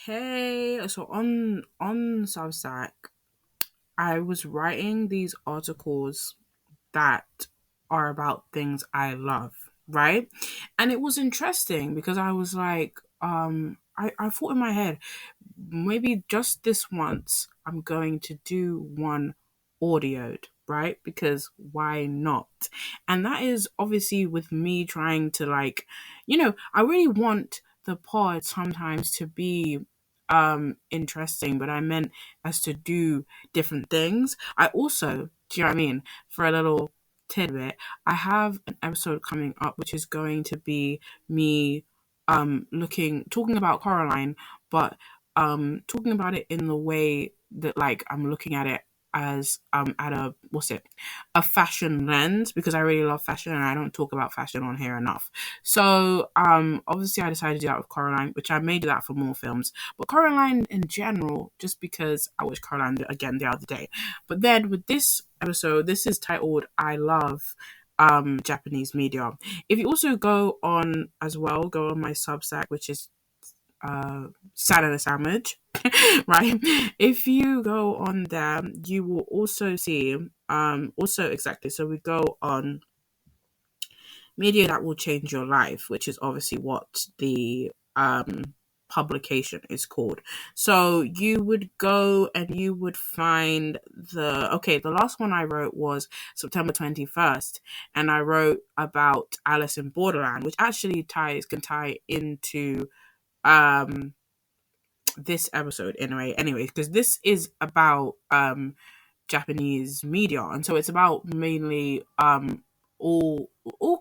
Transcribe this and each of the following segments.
Hey, so on Substack, I was writing these articles that are about things I love, right? And it was interesting because I was like, I thought in my head, maybe just this once, I'm going to do one audioed, right? Because why not? And that is obviously with me trying to I really want the pod sometimes to be interesting, but I meant as to do different things. I also, do you know what I mean? For a little tidbit, I have an episode coming up which is going to be me looking talking about Coraline, but talking about it in the way that like I'm looking at it as at a fashion lens, because I really love fashion and I don't talk about fashion on here enough. So obviously I decided to do that with Coraline, which I may do that for more films, but Coraline in general, just because I watched Coraline again the other day. But then with this episode, this is titled I Love Japanese Media. If you also go on as well, go on my Substack, which is Sad and a Sandwich, right? If you go on there, you will also see, also exactly. So we go on media that will change your life, which is obviously what the publication is called. So you would go and you would find the last one I wrote was September 21st, and I wrote about Alice in Borderland, which actually can tie into um this episode anyway, because this is about Japanese media, and so it's about mainly all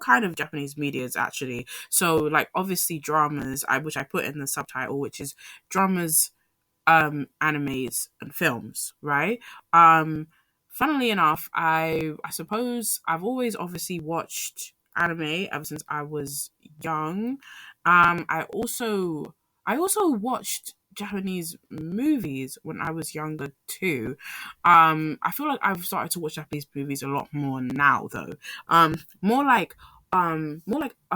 kind of Japanese medias actually. So like obviously dramas, which I put in the subtitle, which is dramas, animes and films, right? Funnily enough, I suppose I've always obviously watched anime ever since I was young. I also watched Japanese movies when I was younger too. I feel like I've started to watch Japanese movies a lot more now though. More like I've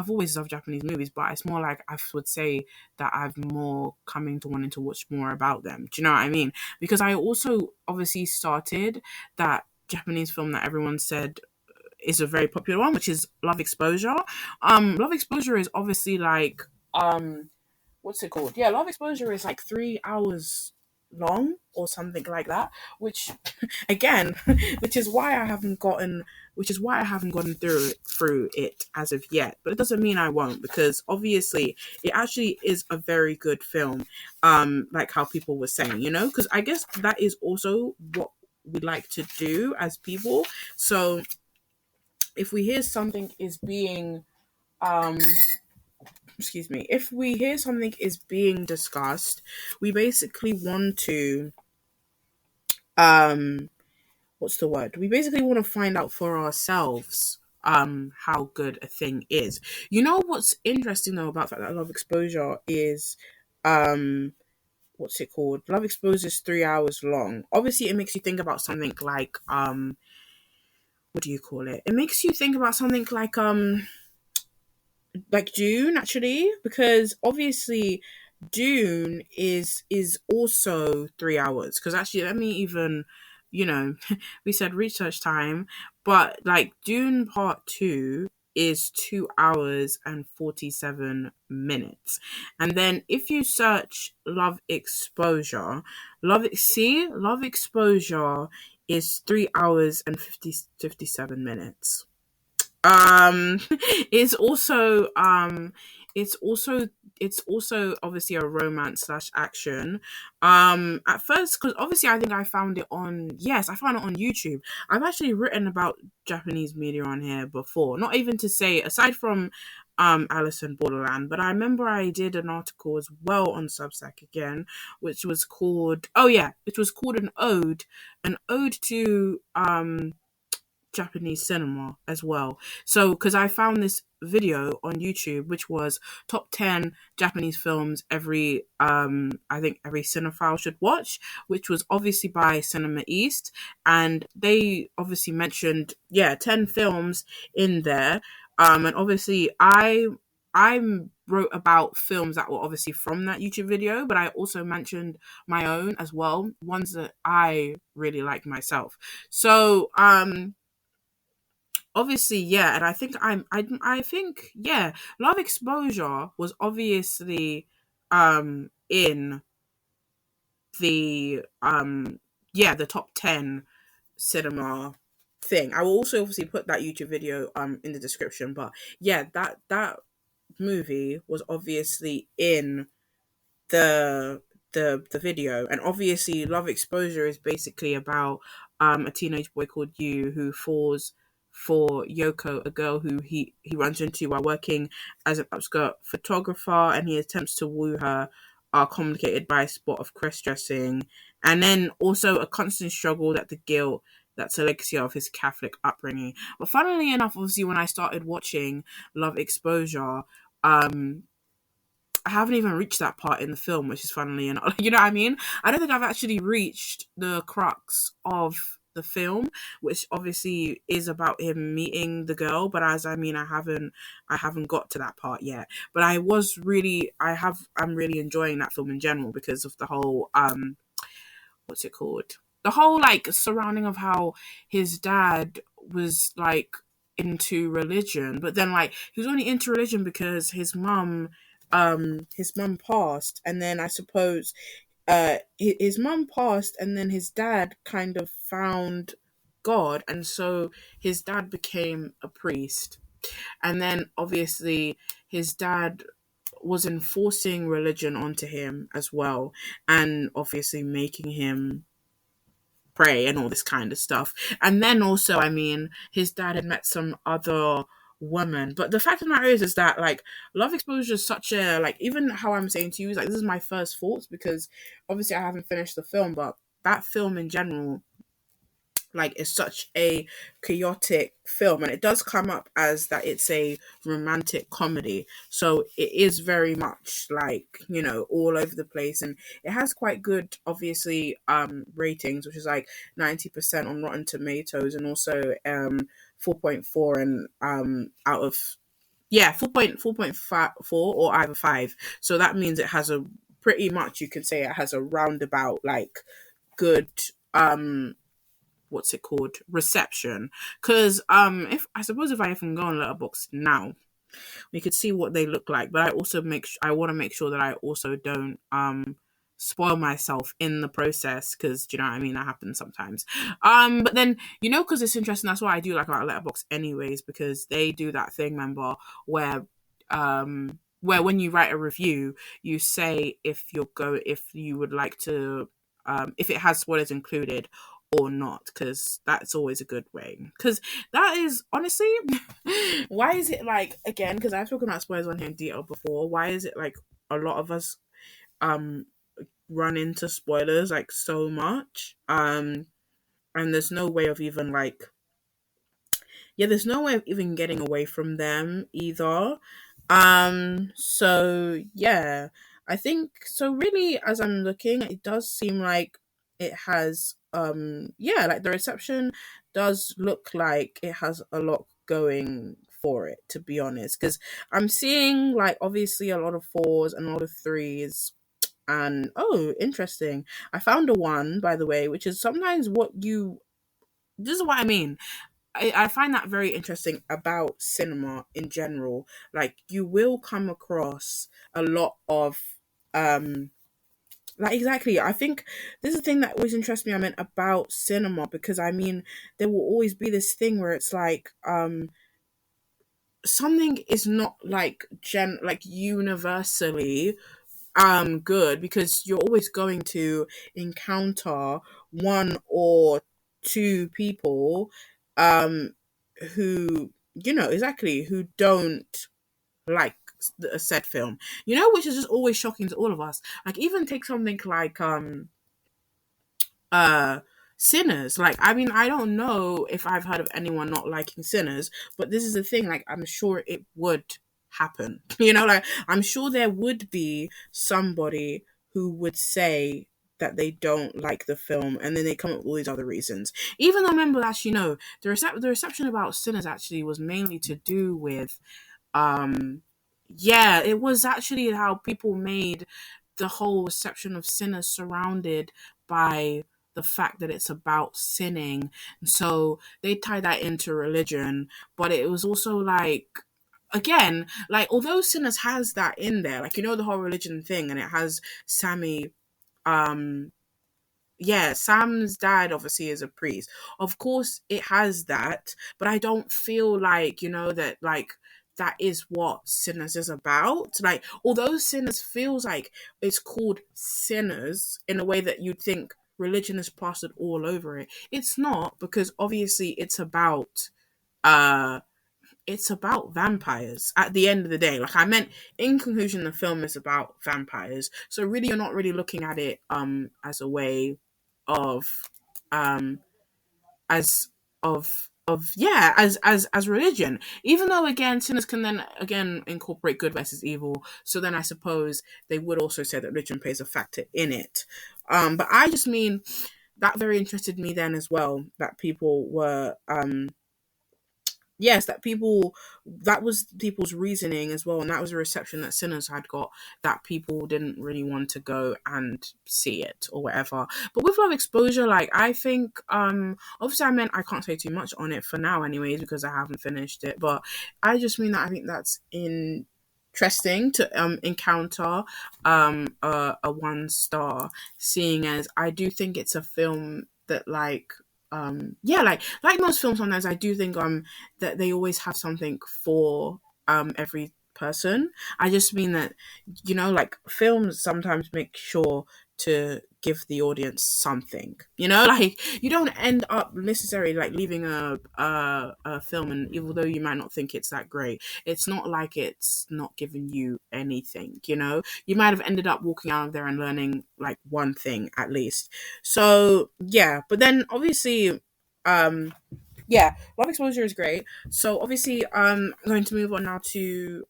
always loved Japanese movies, but it's more like I would say that I've more coming to wanting to watch more about them. Do you know what I mean? Because I also obviously started that Japanese film that everyone said is a very popular one, which is Love Exposure. Love Exposure is obviously like what's it called? Yeah, Love Exposure is like 3 hours long or something like that. Which, again, which is why I haven't gotten, through it as of yet. But it doesn't mean I won't, because obviously it actually is a very good film. Like how people were saying, because I guess that is also what we like to do as people. So if we hear something is being um excuse me, if we hear something is being discussed, we basically want to um what's the word? We basically want to find out for ourselves how good a thing is. You know what's interesting though about that Love Exposure is what's it called? Love Exposure is 3 hours long. Obviously it makes you think about something like what do you call it? It makes you think about something like Dune actually, because obviously Dune is also 3 hours. Because actually, let me even, we said research time, but like Dune Part Two is 2 hours and 47 minutes, and then if you search Love Exposure is 3 hours and 57 minutes. um it's also it's also obviously a romance slash action. At first, because obviously I found it on YouTube. I've actually written about Japanese media on here before, not even to say aside from Alice in Borderland, but I remember I did an article as well on Substack again, which was called an ode to Japanese cinema as well. So, because I found this video on YouTube, which was top 10 Japanese films I think every cinephile should watch, which was obviously by Cinema East. And they obviously mentioned, 10 films in there. And obviously I'm wrote about films that were obviously from that YouTube video, but I also mentioned my own as well, ones that I really like myself. So obviously, yeah, and I think, yeah, Love Exposure was obviously in the yeah, the top 10 cinema thing. I will also obviously put that YouTube video in the description, but yeah, that movie was obviously in the the video. And obviously Love Exposure is basically about a teenage boy called Yu who falls for Yoko, a girl who he runs into while working as an upskirt photographer, and he attempts to woo her, are complicated by a spot of cross dressing, and then also a constant struggle that the guilt that's a legacy of his Catholic upbringing. But funnily enough, obviously when I started watching Love Exposure, I haven't even reached that part in the film, which is funnily enough, you know what I mean? I don't think I've actually reached the crux of the film, which obviously is about him meeting the girl. But as I mean, I haven't got to that part yet. But I'm really enjoying that film in general because of the whole what's it called? The whole like surrounding of how his dad was like into religion, but then like he was only into religion because his mum passed, and then I suppose his mum passed, and then his dad kind of found God, and so his dad became a priest, and then obviously his dad was enforcing religion onto him as well, and obviously making him pray and all this kind of stuff. And then also, I mean, his dad had met some other woman. But the fact of the matter is that like Love Exposure is such a like, even how I'm saying to you is like, this is my first thoughts because obviously I haven't finished the film, but that film in general like is such a chaotic film, and it does come up as that it's a romantic comedy, so it is very much like, you know, all over the place, and it has quite good obviously ratings, which is like 90% on Rotten Tomatoes, and also 4.4 and out of, yeah, 4.4 or either 5, so that means it has a pretty much, you can say it has a roundabout like good um what's it called, reception. Because if I suppose if I even go on Letterboxd now, we could see what they look like, but I also I want to make sure that I also don't spoil myself in the process, because do you know what I mean, that happens sometimes. But then, you know, because it's interesting, that's why I do like our Letterboxd anyways, because they do that thing, remember, where when you write a review, you say if you would like to if it has spoilers included or not, because that's always a good way. Because that is honestly, why is it like, again, because I've spoken about spoilers on here in detail before, why is it like a lot of us um run into spoilers like so much, and there's no way of even like, yeah, there's no way of even getting away from them either. So yeah, I think so really, as I'm looking, it does seem like it has yeah, like the reception does look like it has a lot going for it, to be honest, because I'm seeing like obviously a lot of 4s and a lot of 3s. And oh, interesting, I found a 1, by the way, which is sometimes what you, this is what I mean. I find that very interesting about cinema in general. Like you will come across a lot of like, exactly. I think this is the thing that always interests me, I mean, about cinema, because I mean there will always be this thing where it's like something is not like like universally good, because you're always going to encounter one or two people um who, you know, exactly, who don't like a said film, you know, which is just always shocking to all of us. Like even take something like uh Sinners. Like, I mean, I don't know if I've heard of anyone not liking Sinners, but this is the thing, like I'm sure it would happen. You know, like I'm sure there would be somebody who would say that they don't like the film, and then they come up with all these other reasons. Even though, remember, actually, no, the reception about Sinners actually was mainly to do with um Yeah, it was actually how people made the whole reception of Sinners surrounded by the fact that it's about sinning. So they tie that into religion, but it was also like, again, like, although Sinners has that in there, like, the whole religion thing, and it has Sammy, um yeah, Sam's dad obviously is a priest. Of course, it has that, but I don't feel like, that, like, that is what Sinners is about. Like, although Sinners feels like it's called Sinners in a way that you'd think religion is plastered all over it. It's not, because obviously uh it's about vampires at the end of the day. Like I meant, in conclusion, the film is about vampires. So really, you're not really looking at it as a way of um as of yeah, as religion. Even though, again, Sinners can then again incorporate good versus evil. So then I suppose they would also say that religion plays a factor in it. But I just mean that very interested me then as well, that people were yes, that was people's reasoning as well, and that was a reception that Sinners had got, that people didn't really want to go and see it or whatever. But with Love Exposure, like, I think obviously, I meant I can't say too much on it for now anyways, because I haven't finished it, but I just mean that I think that's interesting to encounter a 1 star, seeing as I do think it's a film that, like, yeah, like most films, sometimes I do think that they always have something for every person. I just mean that, like, films sometimes make sure to give the audience something. Like, you don't end up necessarily like leaving a film, and even though you might not think it's that great, it's not like it's not giving you anything. You might have ended up walking out of there and learning like one thing at least. So yeah, but then obviously, um yeah, Love Exposure is great. So obviously, I'm going to move on now to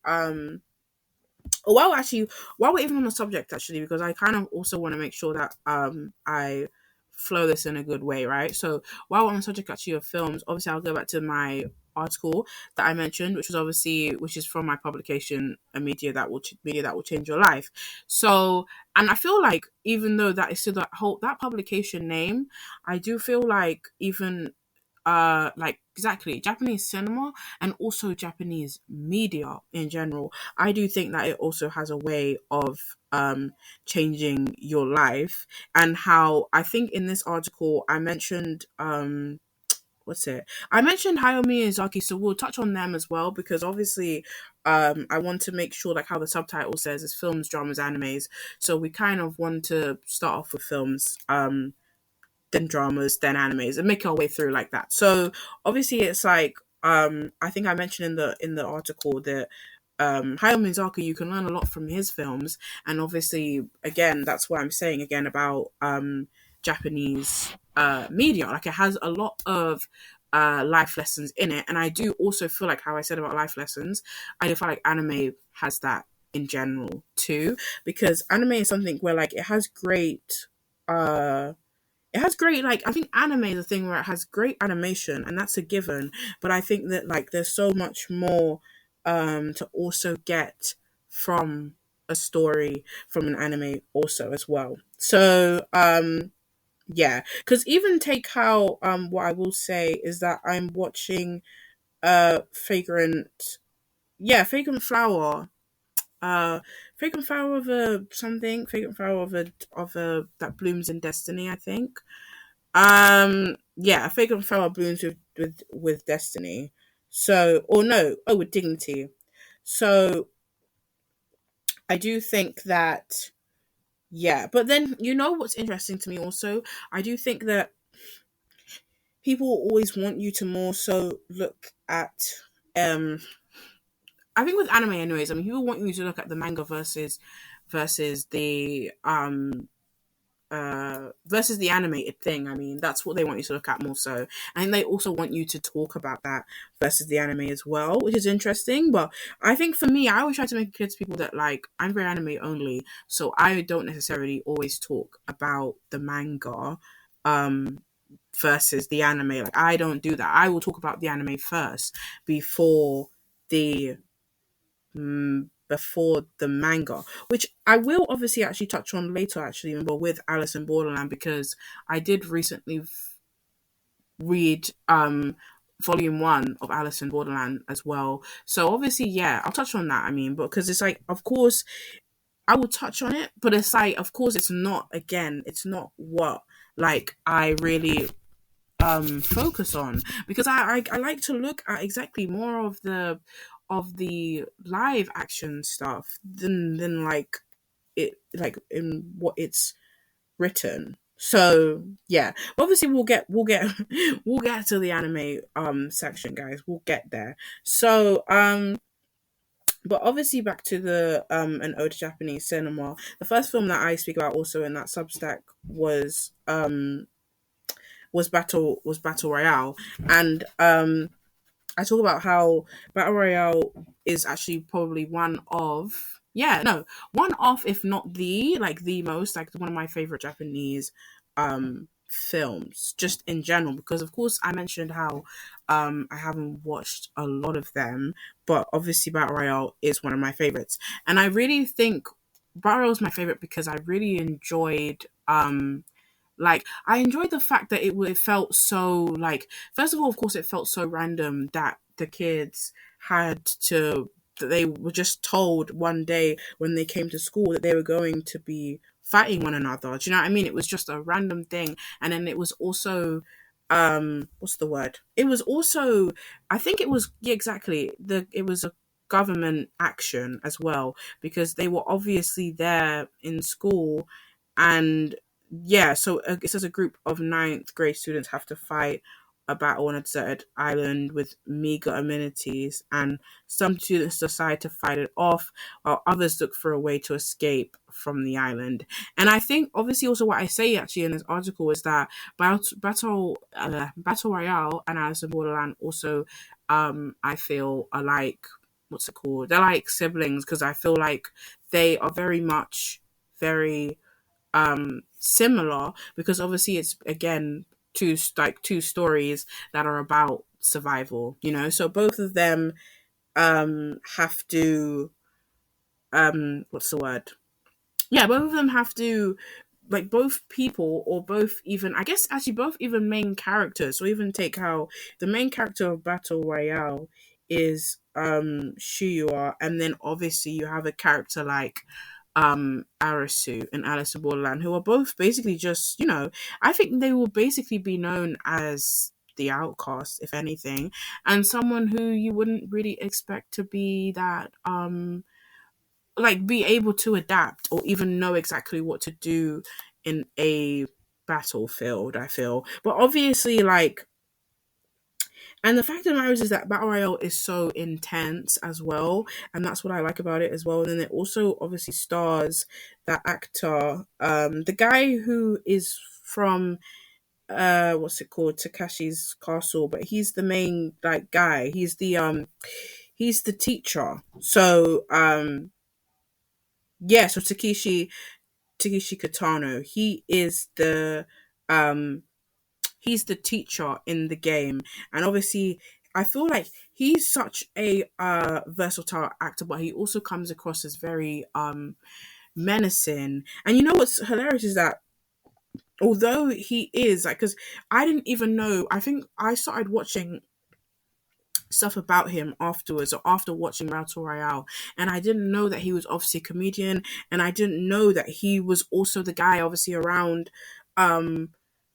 oh, well, actually, while we're even on the subject, actually, because I kind of also want to make sure that I flow this in a good way, right? So while we're on the subject actually of films, obviously I'll go back to my article that I mentioned, which is from my publication, a media that will change your life. So, and I feel like, even though that is still that publication name, I do feel like, even like, exactly, Japanese cinema and also Japanese media in general, I do think that it also has a way of changing your life. And how, I think in this article I mentioned what's it? I mentioned Hayao Miyazaki, so we'll touch on them as well, because obviously, I want to make sure, like how the subtitle says, it's films, dramas, animes. So we kind of want to start off with films, then dramas, then animes, and make our way through like that. So obviously, it's like, I think I mentioned in the article that Hayao Miyazaki, you can learn a lot from his films, and obviously, again, that's what I'm saying again about Japanese media. Like, it has a lot of life lessons in it, and I do also feel like, how I said about life lessons, I do feel like anime has that in general too, because anime is something where, like, like, I think anime is a thing where it has great animation, and that's a given, but I think that, like, there's so much more to also get from a story from an anime also as well. So yeah, because even take how what I will say is that I'm watching Fragrant, yeah, Fragrant Flower, uh Fragrant Flower of a something, Fragrant Flower of a that blooms in destiny, I think. Yeah, Fragrant Flower blooms with destiny. So, or no, oh, with dignity. So I do think that, yeah, but then, what's interesting to me also, I do think that people always want you to more so look at, um I think with anime anyways, I mean, people want you to look at the manga versus the animated thing. I mean, that's what they want you to look at more so. And they also want you to talk about that versus the anime as well, which is interesting. But I think for me, I always try to make it clear to people that, like, I'm very anime only, so I don't necessarily always talk about the manga um versus the anime. Like, I don't do that. I will talk about the anime first before the before the manga, which I will obviously actually touch on later, actually, but with Alice in Borderland, because I did recently read volume one of Alice in Borderland as well. So obviously, yeah, I'll touch on that. I mean, because it's like, of course, I will touch on it, but it's like, of course, it's not. Again, it's not what like I really focus on, because I like to look at exactly more of the live action stuff than like it like in what it's written. So yeah, obviously we'll get to the anime section, guys. We'll get there. So but obviously back to the an ode to Japanese cinema. The first film that I speak about also in that Substack was Battle Royale, and I talk about how Battle Royale is actually probably one of, yeah, no, one of, if not the, like the most, like one of my favorite Japanese films, just in general, because of course I mentioned how I haven't watched a lot of them, but obviously Battle Royale is one of my favorites. And I really think Battle Royale is my favorite because I really enjoyed like I enjoyed the fact that it felt so like, first of all, of course, it felt so random that the kids had to, that they were just told one day when they came to school that they were going to be fighting one another. Do you know what I mean? It was just a random thing. And then it was also what's the word? It was also, I think it was, yeah, exactly. It was a government action as well, because they were obviously there in school. And yeah, so it says a group of ninth grade students have to fight a battle on a deserted island with meager amenities, and some students decide to fight it off, while others look for a way to escape from the island. And I think, obviously, also what I say actually in this article is that Battle Royale and Alice in Borderland also, I feel, are like, what's it called? They're like siblings, because I feel like they are very much very similar, because obviously it's again two stories that are about survival, you know, so both of them have to what's the word, yeah, both of them have to, like, both people, or both, even, I guess, actually both even main characters. So even take how the main character of Battle Royale is Shuyua, and then obviously you have a character like Arisu and Alice in Borderland, who are both basically just, you know, I think they will basically be known as the outcast, if anything, and someone who you wouldn't really expect to be that like be able to adapt or even know exactly what to do in a battlefield, I feel. But obviously, like, and the fact of the matter is that Battle Royale is so intense as well, and that's what I like about it as well. And then it also obviously stars that actor, the guy who is from what's it called, Takashi's Castle, but he's the main like guy. He's the teacher. So yeah, so Takeshi Kitano, um he's the teacher in the game, and obviously I feel like he's such a versatile actor, but he also comes across as very menacing. And you know what's hilarious is that although he is like, because I didn't even know, I think I started watching stuff about him afterwards, or after watching Battle Royale, and I didn't know that he was obviously a comedian, and I didn't know that he was also the guy obviously around um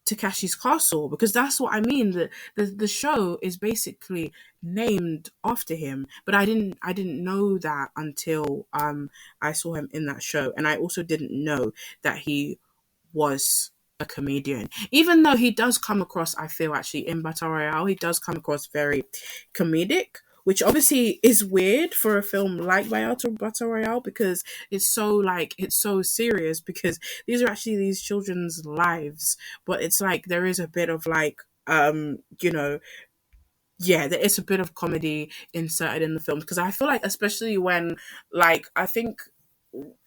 Takashi's Castle, because that's what I mean. The show is basically named after him, but I didn't know that until I saw him in that show, and I also didn't know that he was a comedian. Even though he does come across, I feel actually in Battle Royale, he does come across very comedic, which obviously is weird for a film like Battle Royale, because it's so like, it's so serious, because these are actually these children's lives. But it's like there is a bit of like you know, yeah, there is a bit of comedy inserted in the film, because I feel like, especially when, like, I think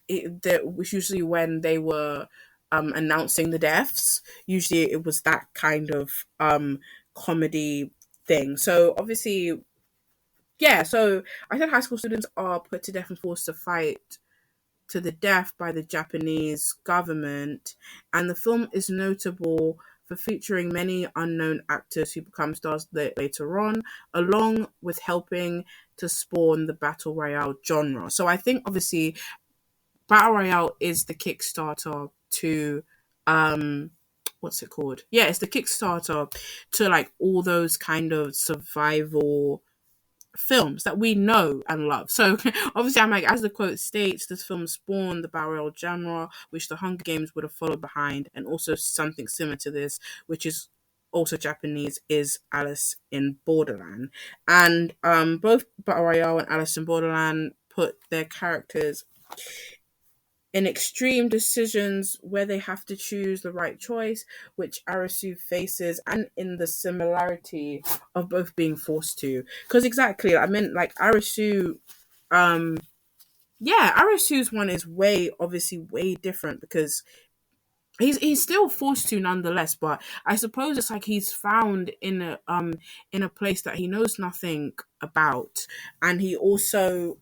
that was usually when they were announcing the deaths. Usually, it was that kind of comedy thing. So obviously, Yeah, so I said high school students are put to death and forced to fight to the death by the Japanese government, and the film is notable for featuring many unknown actors who become stars later on, along with helping to spawn the battle royale genre. So I think obviously battle royale is the Kickstarter to what's it called? Yeah, it's the Kickstarter to like all those kind of survival films that we know and love. So obviously, I'm like, as the quote states, this film spawned the battle royale genre, which the Hunger Games would have followed behind, and also something similar to this, which is also Japanese, is Alice in Borderland. And both battle royale and Alice in Borderland put their characters in extreme decisions where they have to choose the right choice, which Arisu faces, and in the similarity of both being forced to. Because exactly, I meant like Arisu, um, yeah, Arisu's one is way obviously way different because he's still forced to nonetheless, but I suppose it's like he's found in a place that he knows nothing about, and he also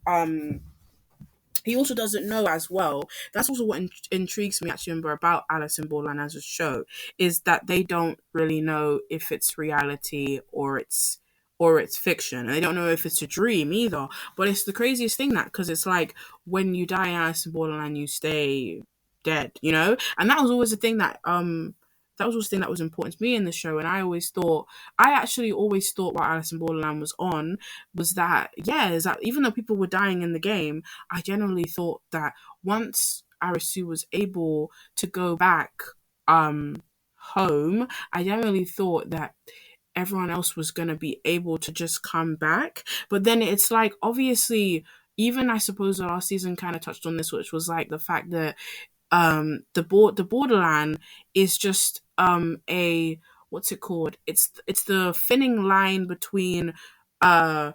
doesn't know as well. That's also what intrigues me actually remember about Alice in Borderland as a show is that they don't really know if it's reality or it's fiction, and they don't know if it's a dream either. But it's the craziest thing that because it's like when you die in Alice in Borderland, you stay dead, you know, and that was always the thing that was always the thing that was important to me in the show. And I actually always thought while Alice in Borderland was on was that, yeah, is that even though people were dying in the game, I generally thought that once Arisu was able to go back home, I generally thought that everyone else was going to be able to just come back. But then it's like, obviously, even I suppose the last season kind of touched on this, which was like the fact that the borderland is just a what's it called? It's the thinning line between uh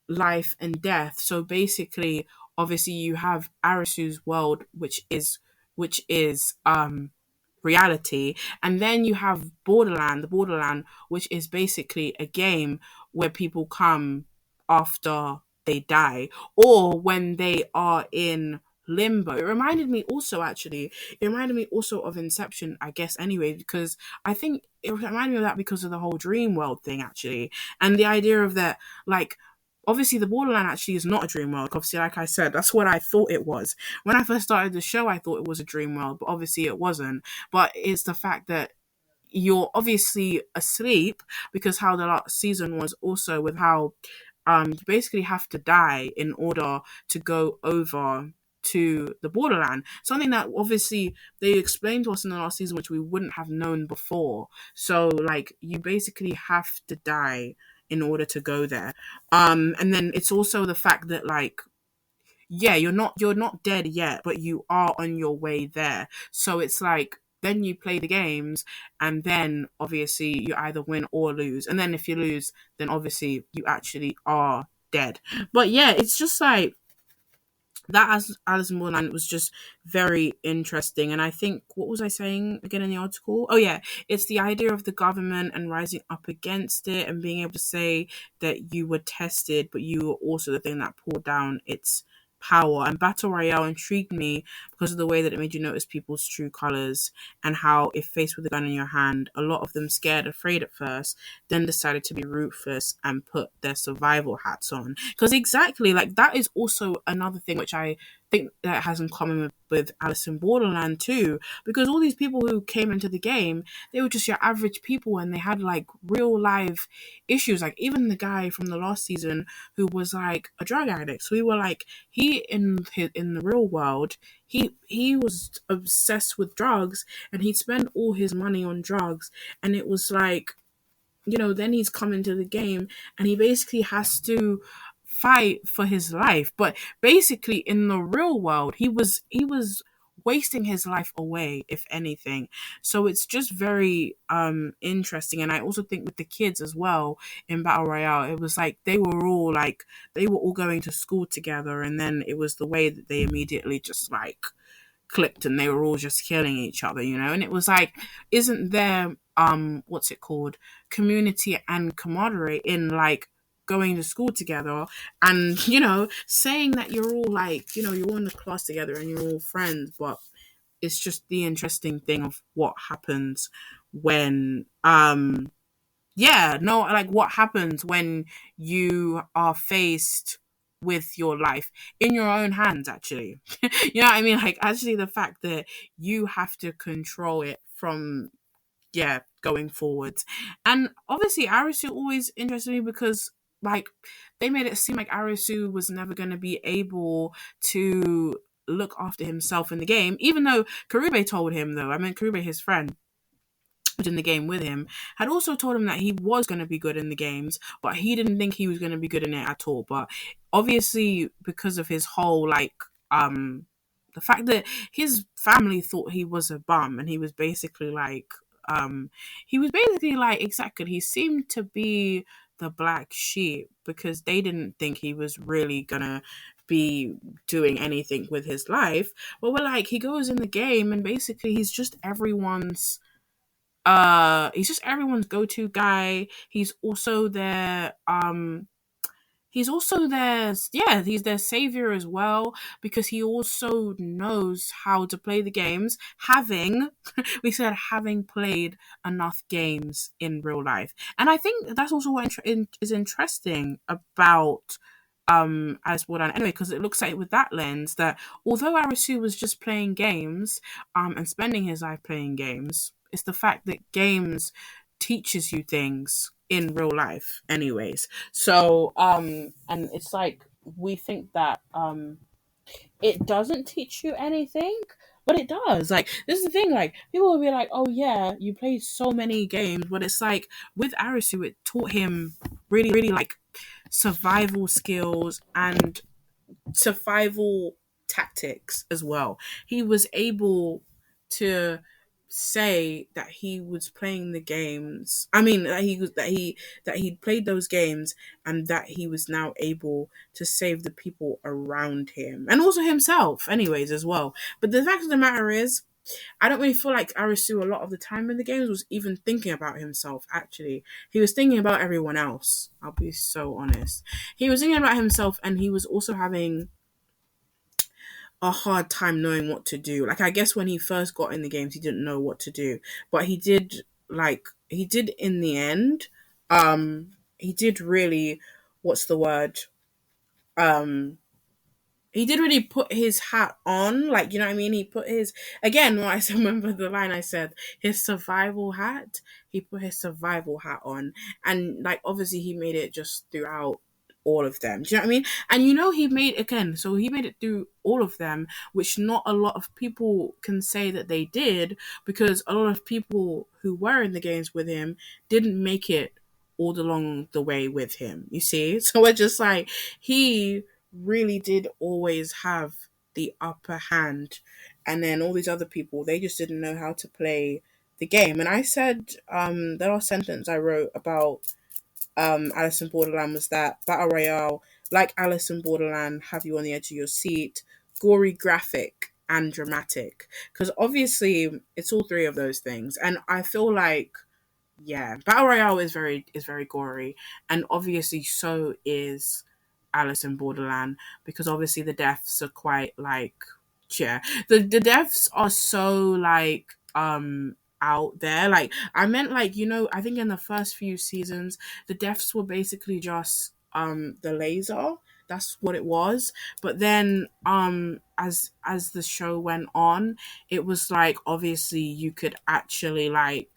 life and death. So basically, obviously, you have Arisu's world, which is reality, and then you have the Borderland, which is basically a game where people come after they die or when they are in limbo. It reminded me also of Inception, I guess, anyway, because I think it reminded me of that because of the whole dream world thing, actually, and the idea of that, like, obviously the borderland actually is not a dream world. Obviously, like I said, that's what I thought it was when I first started the show. I thought it was a dream world, but obviously it wasn't. But it's the fact that you're obviously asleep, because how the last season was also with how you basically have to die in order to go over to the borderland, something that obviously they explained to us in the last season, which we wouldn't have known before. So like you basically have to die in order to go there. And then it's also the fact that, like, yeah, you're not dead yet, but you are on your way there. So it's like then you play the games, and then obviously you either win or lose. And then if you lose, then obviously you actually are dead. But yeah, it's just like that, as Alice in Wonderland was just very interesting. And I think, what was I saying again in the article? Oh yeah, it's the idea of the government and rising up against it and being able to say that you were tested, but you were also the thing that pulled down its power. And Battle Royale intrigued me because of the way that it made you notice people's true colors, and how, if faced with a gun in your hand, a lot of them scared, afraid at first, then decided to be ruthless and put their survival hats on. Because exactly, like, that is also another thing which I think that has in common with Alice in Borderland too. Because all these people who came into the game, they were just your average people, and they had like real life issues. Like even the guy from the last season who was like a drug addict. So we were like, in the real world, he was obsessed with drugs, and he'd spend all his money on drugs, and it was like, then he's come into the game and he basically has to fight for his life. But basically in the real world, he was wasting his life away, if anything. So it's just very interesting. And I also think with the kids as well in Battle Royale, it was like they were all going to school together, and then it was the way that they immediately just like clicked, and they were all just killing each other, and it was like, isn't there what's it called, community and camaraderie in like going to school together and, you know, saying that you're all like, you know, you're all in the class together and you're all friends, but it's just the interesting thing of what happens when yeah, no, like what happens when you are faced with your life in your own hands, actually. You know what I mean? Like, actually, the fact that you have to control it from, yeah, going forwards. And obviously, Arisu always interested me because, like, they made it seem like Arisu was never going to be able to look after himself in the game, even though Karube told him, though. I mean, Karube, his friend, in the game with him, had also told him that he was going to be good in the games, but he didn't think he was going to be good in it at all. But obviously, because of his whole the fact that his family thought he was a bum, and um, he was basically like exactly. He seemed to be the black sheep because they didn't think he was really gonna be doing anything with his life. But we're like, he goes in the game and basically he's just everyone's go-to guy. He's also their, yeah, he's their savior as well because he also knows how to play the games, having having played enough games in real life. And I think that's also what is interesting about Alice Borderland anyway, because it looks like with that lens that although Arisu was just playing games and spending his life playing games, it's the fact that games teaches you things in real life anyways. So and it's like we think that it doesn't teach you anything, but it does. Like, this is the thing, like people will be like, oh yeah, you played so many games, but it's like with Arisu it taught him really like survival skills and survival tactics as well. He was able to say that he was playing the games. I mean, that he played those games and that he was now able to save the people around him and also himself anyways as well. But the fact of the matter is, I don't really feel like Arisu a lot of the time in the games was even thinking about himself, actually. He was thinking about everyone else. I'll be so honest. He was thinking about himself and he was also having a hard time knowing what to do. Like, I guess when he first got in the games, he didn't know what to do. But he did in the end. He did really, what's the word? Um, he did really put his hat on, like, you know what I mean? He put his, again, what I said, remember the line I said, his survival hat. He put his survival hat on, and like obviously he made it just throughout all of them. Do you know what I mean? And you know, he made, again, so he made it through all of them, which not a lot of people can say that they did, because a lot of people who were in the games with him didn't make it all along the way with him, you see? So we're just like, he really did always have the upper hand, and then all these other people, they just didn't know how to play the game. And I said, the last sentence I wrote about Alice in Borderland was that Battle Royale, like Alice in Borderland, have you on the edge of your seat, gory, graphic, and dramatic. Because obviously it's all three of those things, and I feel like, yeah, Battle Royale is very gory, and obviously so is Alice in Borderland, because obviously the deaths are quite like, yeah, the deaths are so like out there. Like, I meant, like, you know, I think in the first few seasons the deaths were basically just the laser. That's what it was. But then as the show went on, it was like obviously you could actually like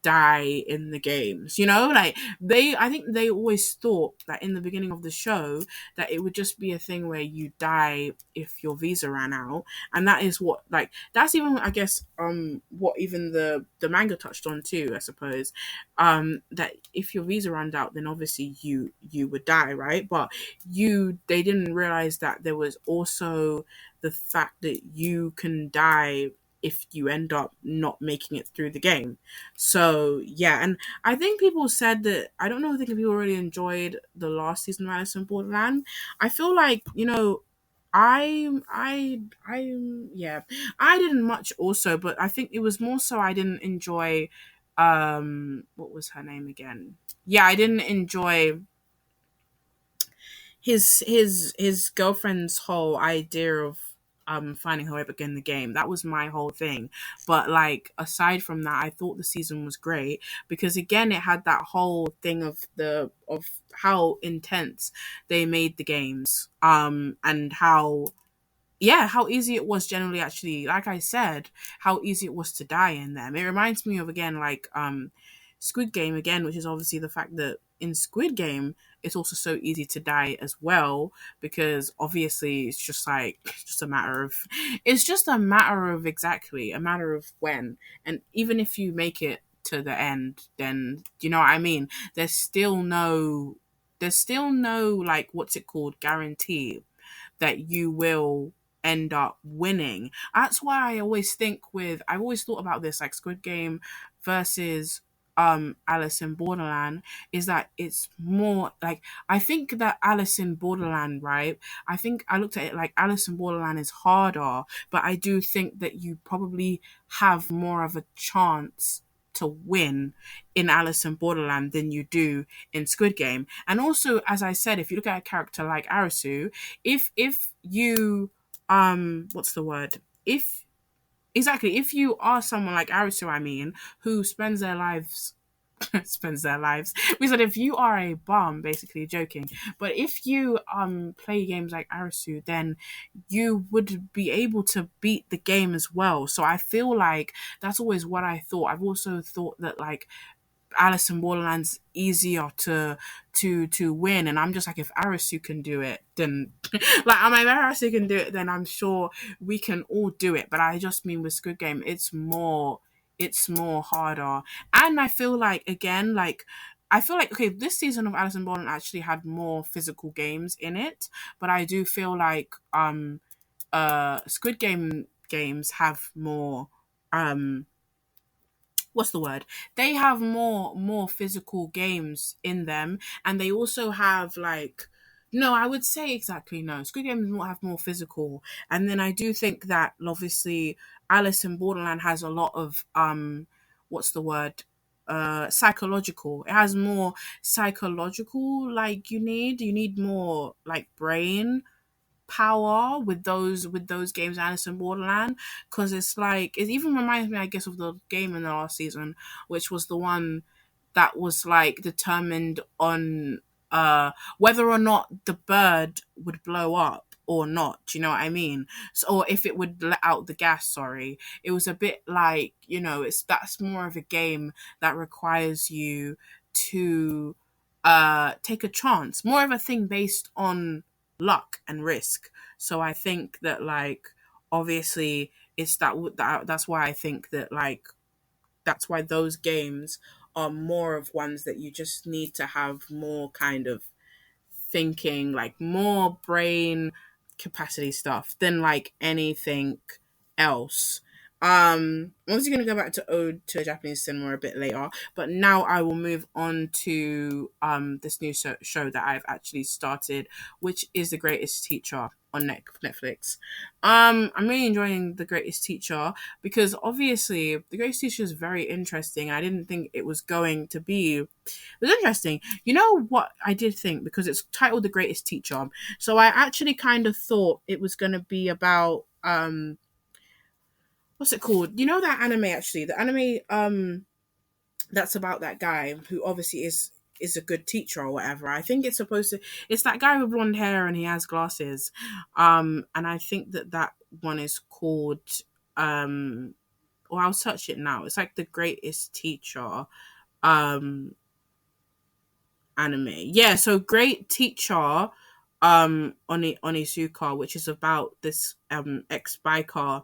die in the games, you know, like I think they always thought that in the beginning of the show that it would just be a thing where you die if your visa ran out. And that is what, like, that's even, I guess, what even the manga touched on too, I suppose, that if your visa runs out, then obviously you would die, right? But they didn't realize that there was also the fact that you can die if you end up not making it through the game. So yeah, and I think people said that, I don't know, I think if people really enjoyed the last season of Alice in Borderland. I feel like, you know, I yeah, I didn't much also, but I think it was more so I didn't enjoy what was her name again? Yeah, I didn't enjoy his girlfriend's whole idea of finding her way back in the game, that was my whole thing. But like aside from that, I thought the season was great because again it had that whole thing of the of how intense they made the games, and how, yeah, how easy it was generally, actually, like I said, how easy it was to die in them. It reminds me of, again, like Squid Game again, which is obviously the fact that in Squid Game it's also so easy to die as well, because obviously it's just like it's just a matter of it's just a matter of exactly a matter of when. And even if you make it to the end, then you know what I mean, there's still no, like, what's it called, guarantee that you will end up winning. That's why I've always thought about this, like Squid Game versus Alice in Borderland, is that it's more like, I think that Alice in Borderland, right? I think I looked at it like Alice in Borderland is harder, but I do think that you probably have more of a chance to win in Alice in Borderland than you do in Squid Game. And also, as I said, if you look at a character like Arisu, if you what's the word, if exactly, if you are someone like Arisu, I mean, who spends their lives spends their lives, we said, if you are a bum, basically joking, but if you play games like Arisu, then you would be able to beat the game as well. So I feel like that's always what I thought. I've also thought that, like, Alice in Borderland's easier to win, and I'm just like, if Arisu can do it, then like, I'm like, if Arisu can do it, then I'm sure we can all do it. But I just mean with Squid Game, it's more harder, and I feel like, again, like, I feel like, okay, this season of Alice in Borderland actually had more physical games in it, but I do feel like Squid Game games have more what's the word, they have more physical games in them, and they also have, like, no, I would say exactly, no, Squid Games will have more physical. And then I do think that obviously Alice in Borderland has a lot of what's the word, psychological, it has more psychological, like, you need more, like, brain power with those games, Alice in Borderland, because it's like, it even reminds me, I guess, of the game in the last season, which was the one that was like determined on whether or not the bird would blow up or not. Do you know what I mean? So, or if it would let out the gas. Sorry, it was a bit like, it's that's more of a game that requires you to take a chance, more of a thing based on luck and risk. So I think that, like, obviously it's that's why I think that, like, that's why those games are more of ones that you just need to have more kind of thinking, like more brain capacity stuff than like anything else. I'm also gonna go back to Ode to Japanese Cinema a bit later, but now I will move on to this new show that I've actually started, which is The Greatest Teacher on Netflix. I'm really enjoying The Greatest Teacher because obviously The Greatest Teacher is very interesting. I didn't think it was going to be. It was interesting. You know what I did think, because it's titled The Greatest Teacher. So I actually kind of thought it was going to be about what's it called? You know that anime, actually, the anime that's about that guy who obviously is a good teacher or whatever. I think it's supposed to, it's that guy with blonde hair and he has glasses. And I think that one is called well, I'll search it now. It's like The Greatest Teacher anime. Yeah, so Great Teacher Onizuka, which is about this ex biker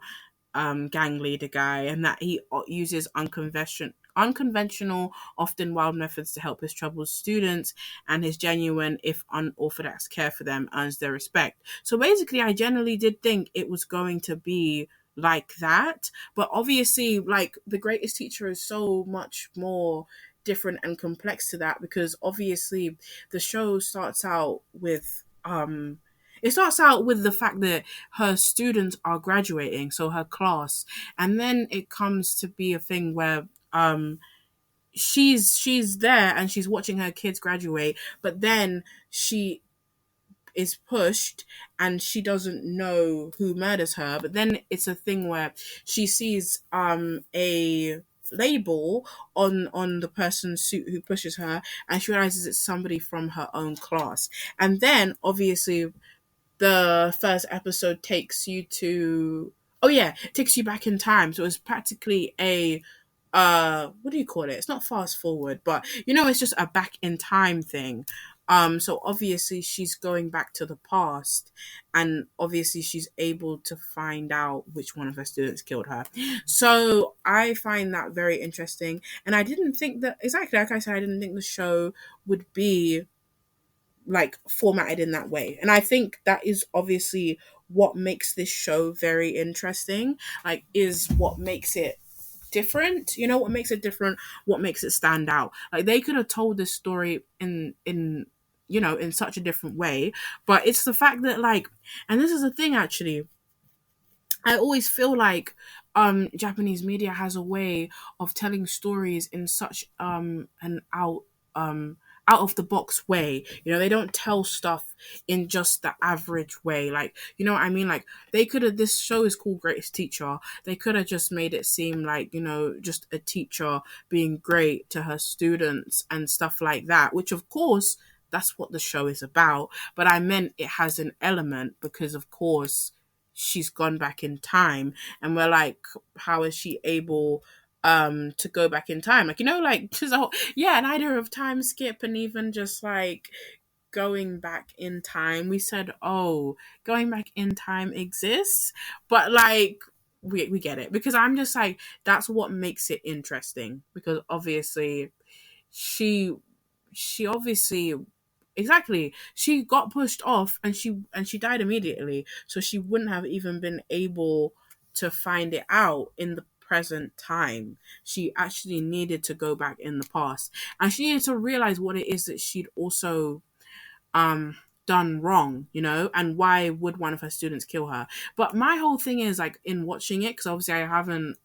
gang leader guy, and that he uses unconventional, often wild methods to help his troubled students, and his genuine, if unorthodox care for them earns their respect. So basically, I generally did think it was going to be like that, but obviously, like, The Greatest Teacher is so much more different and complex to that, because obviously the show starts out with the fact that her students are graduating, so her class, and then it comes to be a thing where she's there and she's watching her kids graduate, but then she is pushed and she doesn't know who murders her. But then it's a thing where she sees a label on the person's suit who pushes her, and she realizes it's somebody from her own class. And then obviously the first episode takes you to, oh yeah, it takes you back in time. So it's practically a what do you call it? It's not fast forward, but it's just a back in time thing. So obviously she's going back to the past, and obviously she's able to find out which one of her students killed her. So I find that very interesting, and I didn't think that, exactly like I said, I didn't think the show would be like formatted in that way. And I think that is obviously what makes this show very interesting, like is what makes it different. What makes it different, what makes it stand out. Like they could have told this story in such a different way, but it's the fact that, like, and this is the thing actually, I always feel like Japanese media has a way of telling stories in such an um out of the box way. They don't tell stuff in just the average way. Like, you know what I mean? Like they could have, this show is called Greatest Teacher. They could have just made it seem like, just a teacher being great to her students and stuff like that, which of course that's what the show is about. But I meant it has an element because of course she's gone back in time, and we're like, how is she able to go back in time? Like, like just a whole, yeah, an idea of time skip, and even just like going back in time. We said, oh, going back in time exists, but like we get it, because I'm just like, that's what makes it interesting, because obviously she she obviously, exactly, she got pushed off, and she died immediately, so she wouldn't have even been able to find it out in the present time. She actually needed to go back in the past, and she needed to realize what it is that she'd also um done wrong, and why would one of her students kill her. But my whole thing is, like, in watching it, because obviously I haven't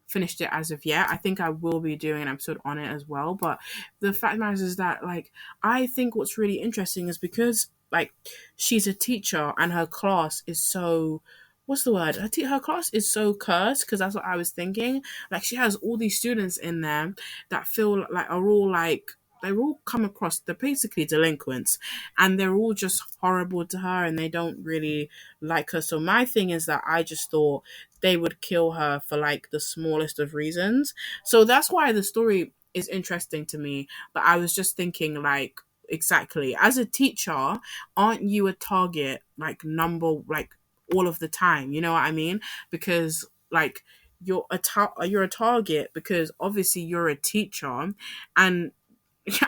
finished it as of yet. I think I will be doing an episode on it as well. But the fact matters is that, like, I think what's really interesting is because, like, she's a teacher and her class is so, what's the word? Her class is so cursed, because that's what I was thinking. Like, she has all these students in there that feel like are all like, they're all come across, they're basically delinquents, and they're all just horrible to her, and they don't really like her. So my thing is that I just thought they would kill her for like the smallest of reasons. So that's why the story is interesting to me. But I was just thinking, like, exactly, as a teacher, aren't you a target, like, number, like, all of the time? You know what I mean? Because, like, you're a target because obviously you're a teacher, and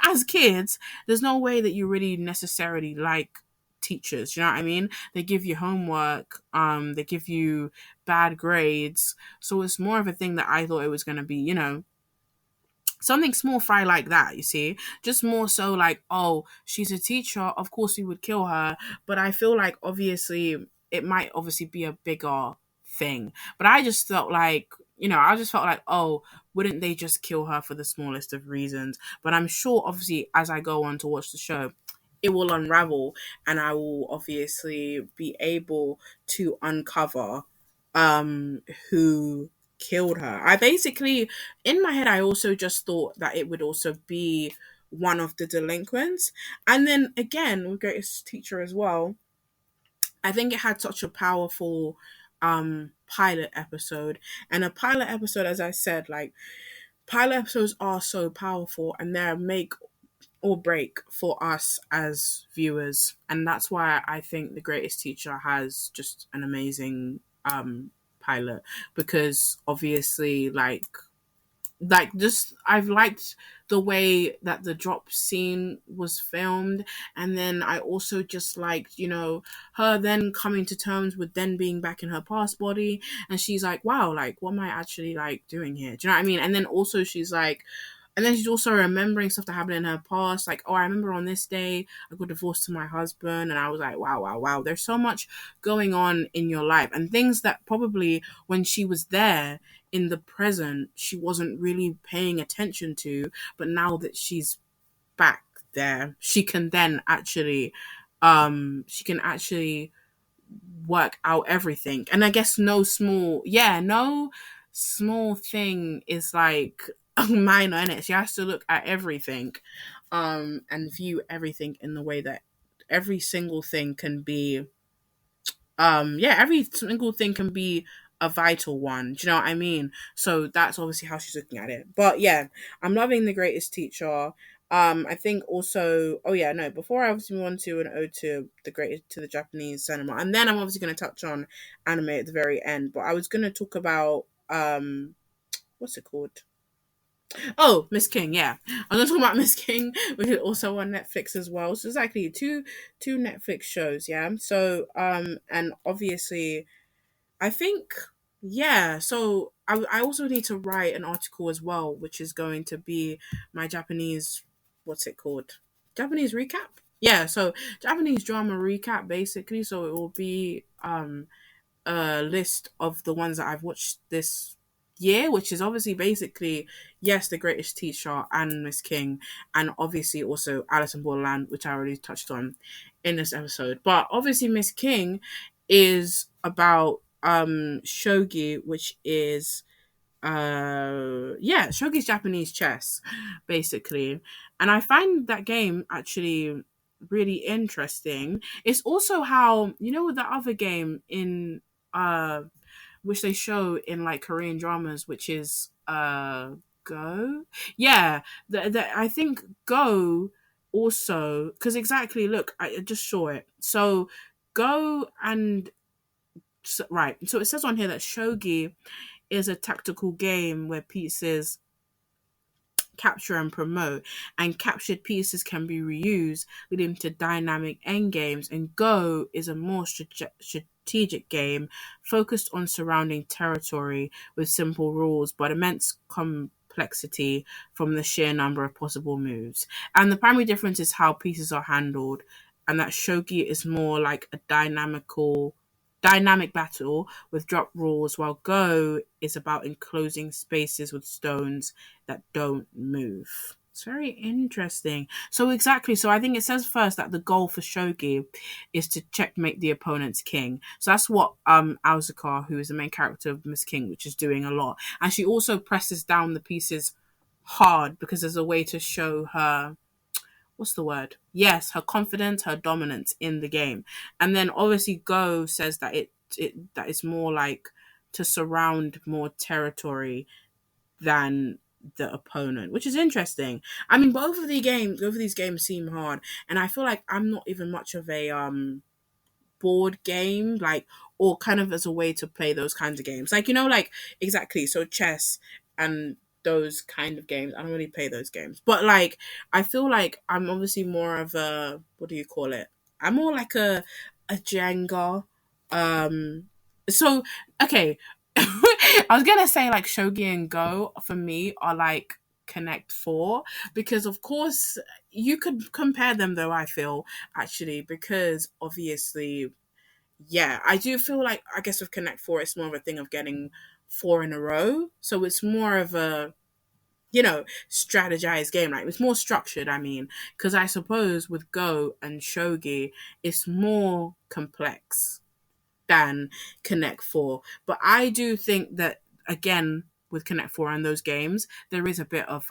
as kids, there's no way that you really necessarily like teachers. You know what I mean? They give you homework, they give you bad grades. So it's more of a thing that I thought it was gonna be, something small fry like that, you see? Just more so like, oh, she's a teacher, of course we would kill her. But I feel like obviously it might obviously be a bigger thing. But I just felt like, I just felt like, oh, wouldn't they just kill her for the smallest of reasons? But I'm sure obviously as I go on to watch the show, it will unravel, and I will obviously be able to uncover who killed her. I basically, in my head, I also just thought that it would also be one of the delinquents. And then again, with Greatest Teacher as well, I think it had such a powerful pilot episode. And a pilot episode, as I said, like, pilot episodes are so powerful, and they're make or break for us as viewers. And that's why I think The Greatest Teacher has just an amazing pilot, because obviously, like just I've liked the way that the drop scene was filmed, and then I also just liked, her then coming to terms with then being back in her past body, and she's like, wow, like, what am I actually like doing here? Do you know what I mean? And then also she's like, and then she's also remembering stuff that happened in her past. Like, oh, I remember on this day I got divorced to my husband. And I was like, wow, wow, wow. There's so much going on in your life. And things that probably when she was there in the present, she wasn't really paying attention to. But now that she's back there, she can then actually she can actually work out everything. And I guess no small thing is like minor in it. She has to look at everything, and view everything in the way that every single thing can be, every single thing can be a vital one. Do you know what I mean? So that's obviously how she's looking at it. But yeah, I'm loving The Greatest Teacher. I think also, oh yeah, no, before I obviously move on to an ode to the Japanese cinema, and then I'm obviously going to touch on anime at the very end. But I was going to talk about what's it called? Oh, Miss King, yeah. I was gonna talk about Miss King, which is also on Netflix as well. So it's actually two Netflix shows, yeah. So and obviously I think, yeah, so I also need to write an article as well, which is going to be my Japanese, what's it called? Japanese recap? Yeah, so Japanese drama recap basically. So it will be a list of the ones that I've watched this year, which is obviously basically, yes, The Greatest Teacher and Miss King, and obviously also Alice in Borderland, which I already touched on in this episode. But obviously, Miss King is about shogi, which is shogi's Japanese chess, basically. And I find that game actually really interesting. It's also how, you know, with the other game in uh which they show in like Korean dramas, which is Go. Yeah, I think Go also, because exactly, look, I just saw it. So Go and right, so it says on here that shogi is a tactical game where pieces capture and promote, and captured pieces can be reused, leading to dynamic endgames. And Go is a more strategic game focused on surrounding territory with simple rules but immense complexity from the sheer number of possible moves. And the primary difference is how pieces are handled, and that shogi is more like a dynamic battle with drop rules, while Go is about enclosing spaces with stones that don't move. It's very interesting. So exactly. So I think it says first that the goal for shogi is to checkmate the opponent's king. So that's what Azuka, who is the main character of Miss King, which is doing a lot. And she also presses down the pieces hard because there's a way to show her, what's the word? Yes, her confidence, her dominance in the game. And then obviously Go says that it that it's more like to surround more territory than the opponent, which is interesting. I mean, both of these games seem hard, and I feel like I'm not even much of a board game, like, or kind of as a way to play those kinds of games, like, you know, like, exactly, so chess and those kind of games, I don't really play those games, but like I feel like I'm obviously more of a, what do you call it, I'm more like a Jenga, um so okay. I was gonna say like shogi and Go for me are like Connect Four, because of course you could compare them, though, I feel, actually, because obviously, yeah, I do feel like, I guess with Connect Four it's more of a thing of getting four in a row, so it's more of a, you know, strategized game, like it's more structured, I mean, because I suppose with Go and shogi it's more complex than Connect Four. But I do think that, again, with Connect Four and those games, there is a bit of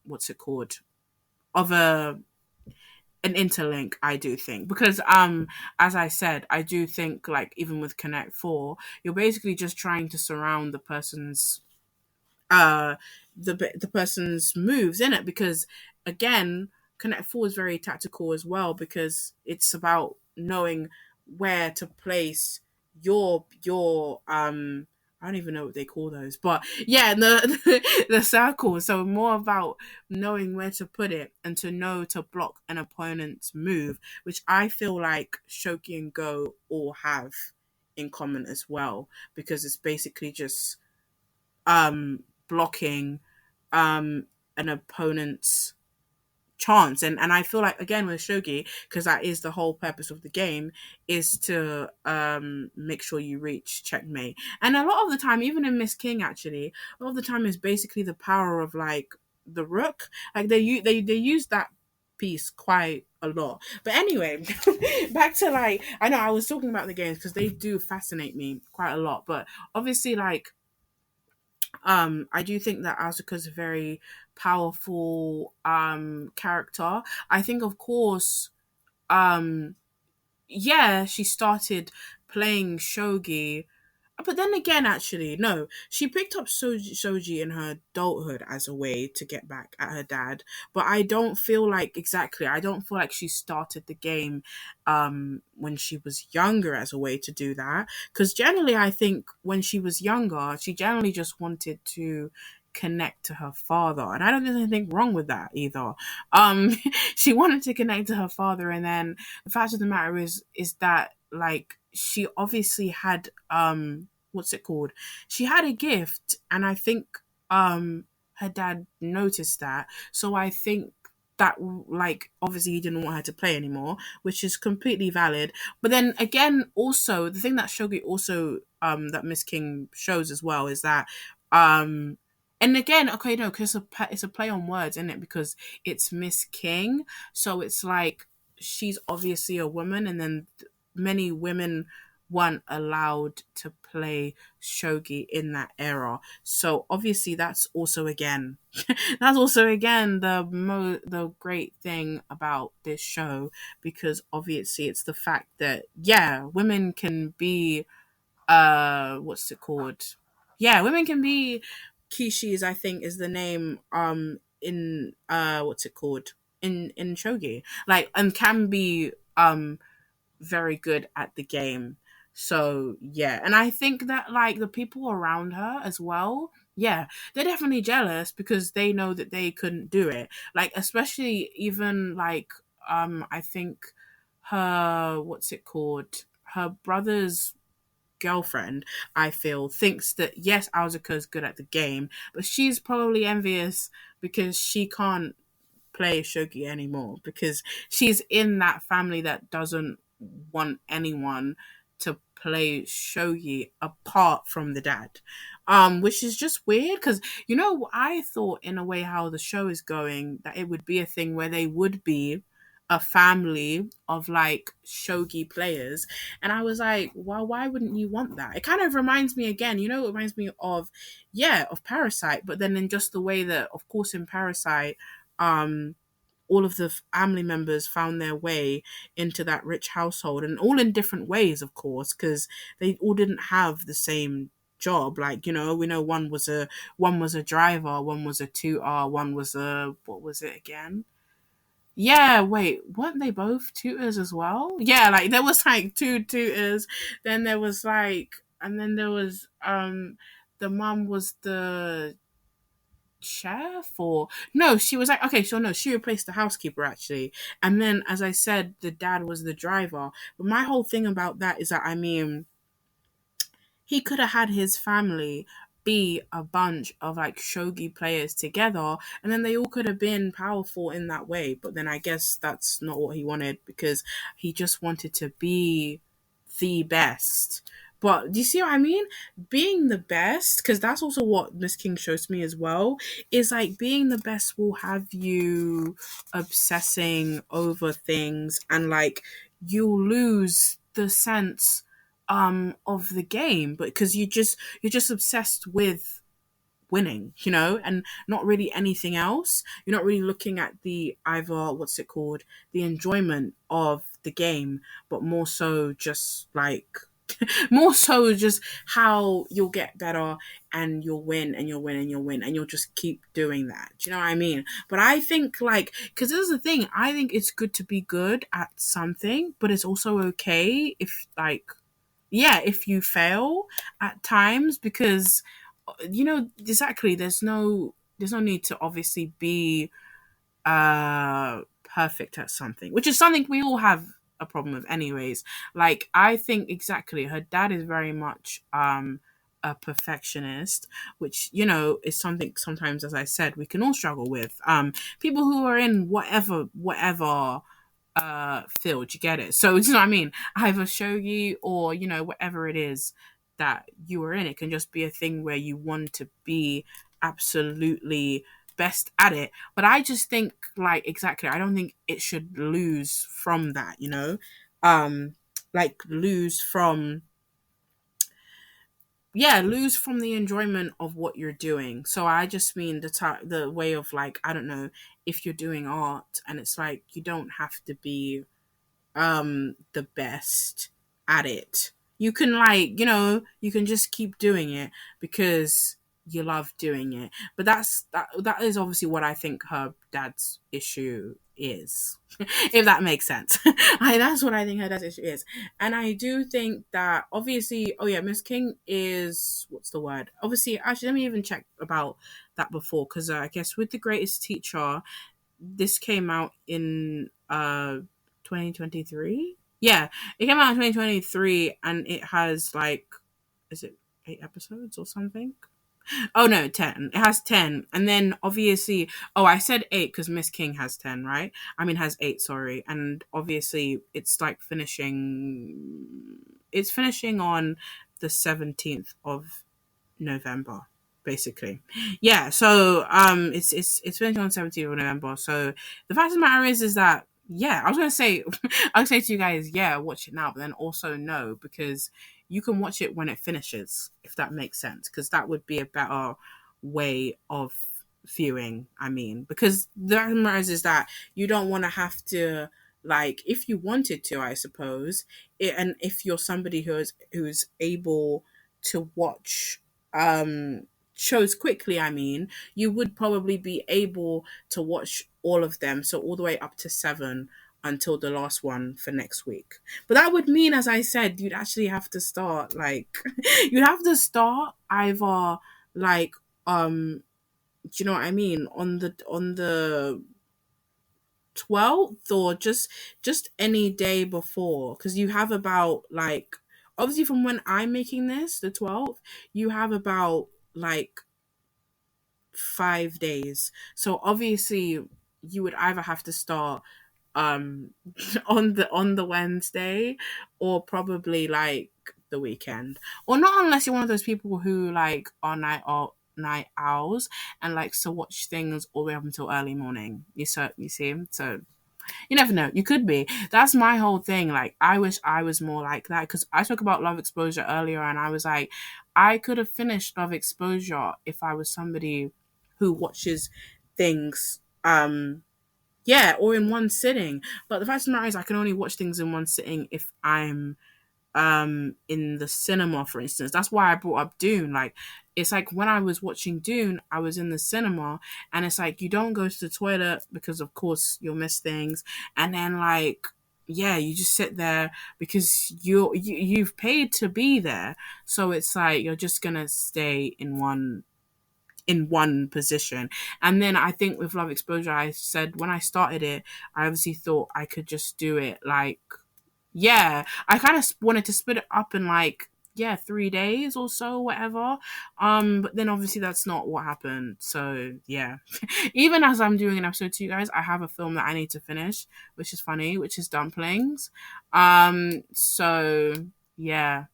what's it called? Of an interlink, I do think. Because as I said, I do think, like, even with Connect Four, you're basically just trying to surround uh the person's moves in it, because again, Connect Four is very tactical as well, because it's about knowing where to place your I don't even know what they call those, but yeah, the circle. So more about knowing where to put it and to know to block an opponent's move, which I feel like Shoki and Go all have in common as well, because it's basically just blocking an opponent's chance. And I feel like, again, with shogi, because that is the whole purpose of the game, is to make sure you reach checkmate. And a lot of the time, even in Miss King, actually, a lot of the time is basically the power of like the rook. Like they use that piece quite a lot. But anyway, back to like, I know I was talking about the games because they do fascinate me quite a lot. But obviously, like, I do think that Asuka's a very powerful character. I think, of course, um yeah, she started playing shogi, but then again, actually, no, she picked up shogi in her adulthood as a way to get back at her dad. But I don't feel like, exactly, I don't feel like she started the game when she was younger as a way to do that. Because generally, I think when she was younger, she generally just wanted to connect to her father, and I don't think there's anything wrong with that either. um she wanted to connect to her father, and then the fact of the matter is that, like, she obviously had what's it called, she had a gift, and I think her dad noticed that. So I think that, like, obviously he didn't want her to play anymore, which is completely valid. But then again, also the thing that shogi also that Miss King shows as well is that um and again, okay, no, because it's a play on words, isn't it? Because it's Miss King, so it's like she's obviously a woman, and then many women weren't allowed to play shogi in that era. So obviously that's also again the great thing about this show, because obviously it's the fact that, yeah, women can be what's it called? Yeah, women can be kishis, I think is the name in what's it called? In shogi. Like, and can be very good at the game. So yeah, and I think that, like, the people around her as well, yeah, they're definitely jealous because they know that they couldn't do it. Like, especially even like I think her, what's it called? Her brother's girlfriend, I feel, thinks that yes, Azuka's good at the game, but she's probably envious because she can't play shogi anymore, because she's in that family that doesn't want anyone to play shogi apart from the dad, which is just weird. Because, I thought in a way how the show is going, that it would be a thing where they would be a family of like shogi players, and I was like, well, why wouldn't you want that? It kind of reminds me again, it reminds me of, yeah, of Parasite, but then in just the way that, of course, in Parasite, um all of the family members found their way into that rich household, and all in different ways, of course, because they all didn't have the same job. Like, we know one was a driver, one was a tutor, one was a, what was it again? Yeah, wait, weren't they both tutors as well? Yeah, like there was like two tutors, then there was like, and then there was the mom was the chef, or no, she was like, okay, so no, she replaced the housekeeper actually, and then, as I said, the dad was the driver. But my whole thing about that is that, I mean, he could have had his family be a bunch of like shogi players together, and then they all could have been powerful in that way. But then I guess that's not what he wanted, because he just wanted to be the best. But do you see what I mean? Being the best, because that's also what Miss King shows me as well, is like being the best will have you obsessing over things, and like you'll lose the sense of the game, but because you're just obsessed with winning, and not really anything else. You're not really looking at the, either, what's it called, the enjoyment of the game, but more so just like more so just how you'll get better, and you'll win, and you'll win, and you'll win, and you'll just keep doing that. Do you know what I mean? But I think, like, because this is the thing, I think it's good to be good at something, but it's also okay if, like, yeah, if you fail at times, because exactly, there's no need to obviously be perfect at something, which is something we all have a problem with anyways. Like, I think, exactly, her dad is very much a perfectionist, which is something sometimes, as I said, we can all struggle with. People who are in whatever field, you get it? So, you know what I mean? Either shogi or whatever it is that you are in, it can just be a thing where you want to be absolutely best at it. But I just think, like, exactly, I don't think it should lose from that, um like lose from, yeah, lose from the enjoyment of what you're doing. So I just mean the way of, like, I don't know, if you're doing art, and it's like you don't have to be the best at it. You can, like, you can just keep doing it because you love doing it. But that is obviously what I think her dad's issue is. If that makes sense. That's what I think her dad's issue is. And I do think that, obviously, oh yeah, Miss King is, what's the word, obviously, actually, let me even check about that before, because I guess with The Greatest Teacher, this came out in 2023. Yeah, it came out in 2023, and it has, like, is it 8 episodes or something? Oh no, 10. It has 10. And then obviously, oh, I said 8 because Miss King has 10, right? I mean, has 8, sorry. And obviously, it's finishing on the 17th of November, basically. Yeah, so it's finishing on 17th of November. So the fact of the matter is that, yeah, I was gonna say I would say to you guys, yeah, watch it now, but then also no, because you can watch it when it finishes, if that makes sense. Because that would be a better way of viewing, I mean. Because the fact of the matter is that you don't wanna have to, like, if you wanted to, I suppose, and if you're somebody who's able to watch shows quickly, I mean, you would probably be able to watch all of them, so all the way up to 7 until the last one for next week. But that would mean, as I said, you'd actually have to start, like, you'd have to start either, like, do you know what I mean, on the 12th, or just any day before, because you have about, like, obviously from when I'm making this, the 12th, you have about, like, 5 days. So obviously you would either have to start um on the Wednesday, or probably, like, the weekend. Or not, unless you're one of those people who, like, are night owls and likes to watch things all the way up until early morning. You see? So you never know. You could be. That's my whole thing. Like, I wish I was more like that, because I spoke about Love Exposure earlier, and I was like, I could have finished Love Exposure if I was somebody who watches things, yeah, or in one sitting. But the fact of the matter is, I can only watch things in one sitting if I'm in the cinema, for instance. That's why I brought up Dune. Like, it's like when I was watching Dune, I was in the cinema, and it's like you don't go to the toilet because of course you'll miss things. And then, like, yeah, you just sit there because you've paid to be there. So it's like you're just gonna stay in one position. And then I think with Love Exposure, I said when I started it, I obviously thought I could just do it, like, yeah, I kind of wanted to split it up in, like, yeah, 3 days or so, whatever. But then obviously that's not what happened. So yeah, even as I'm doing an episode to you guys, I have a film that I need to finish, which is funny, which is Dumplings. So yeah,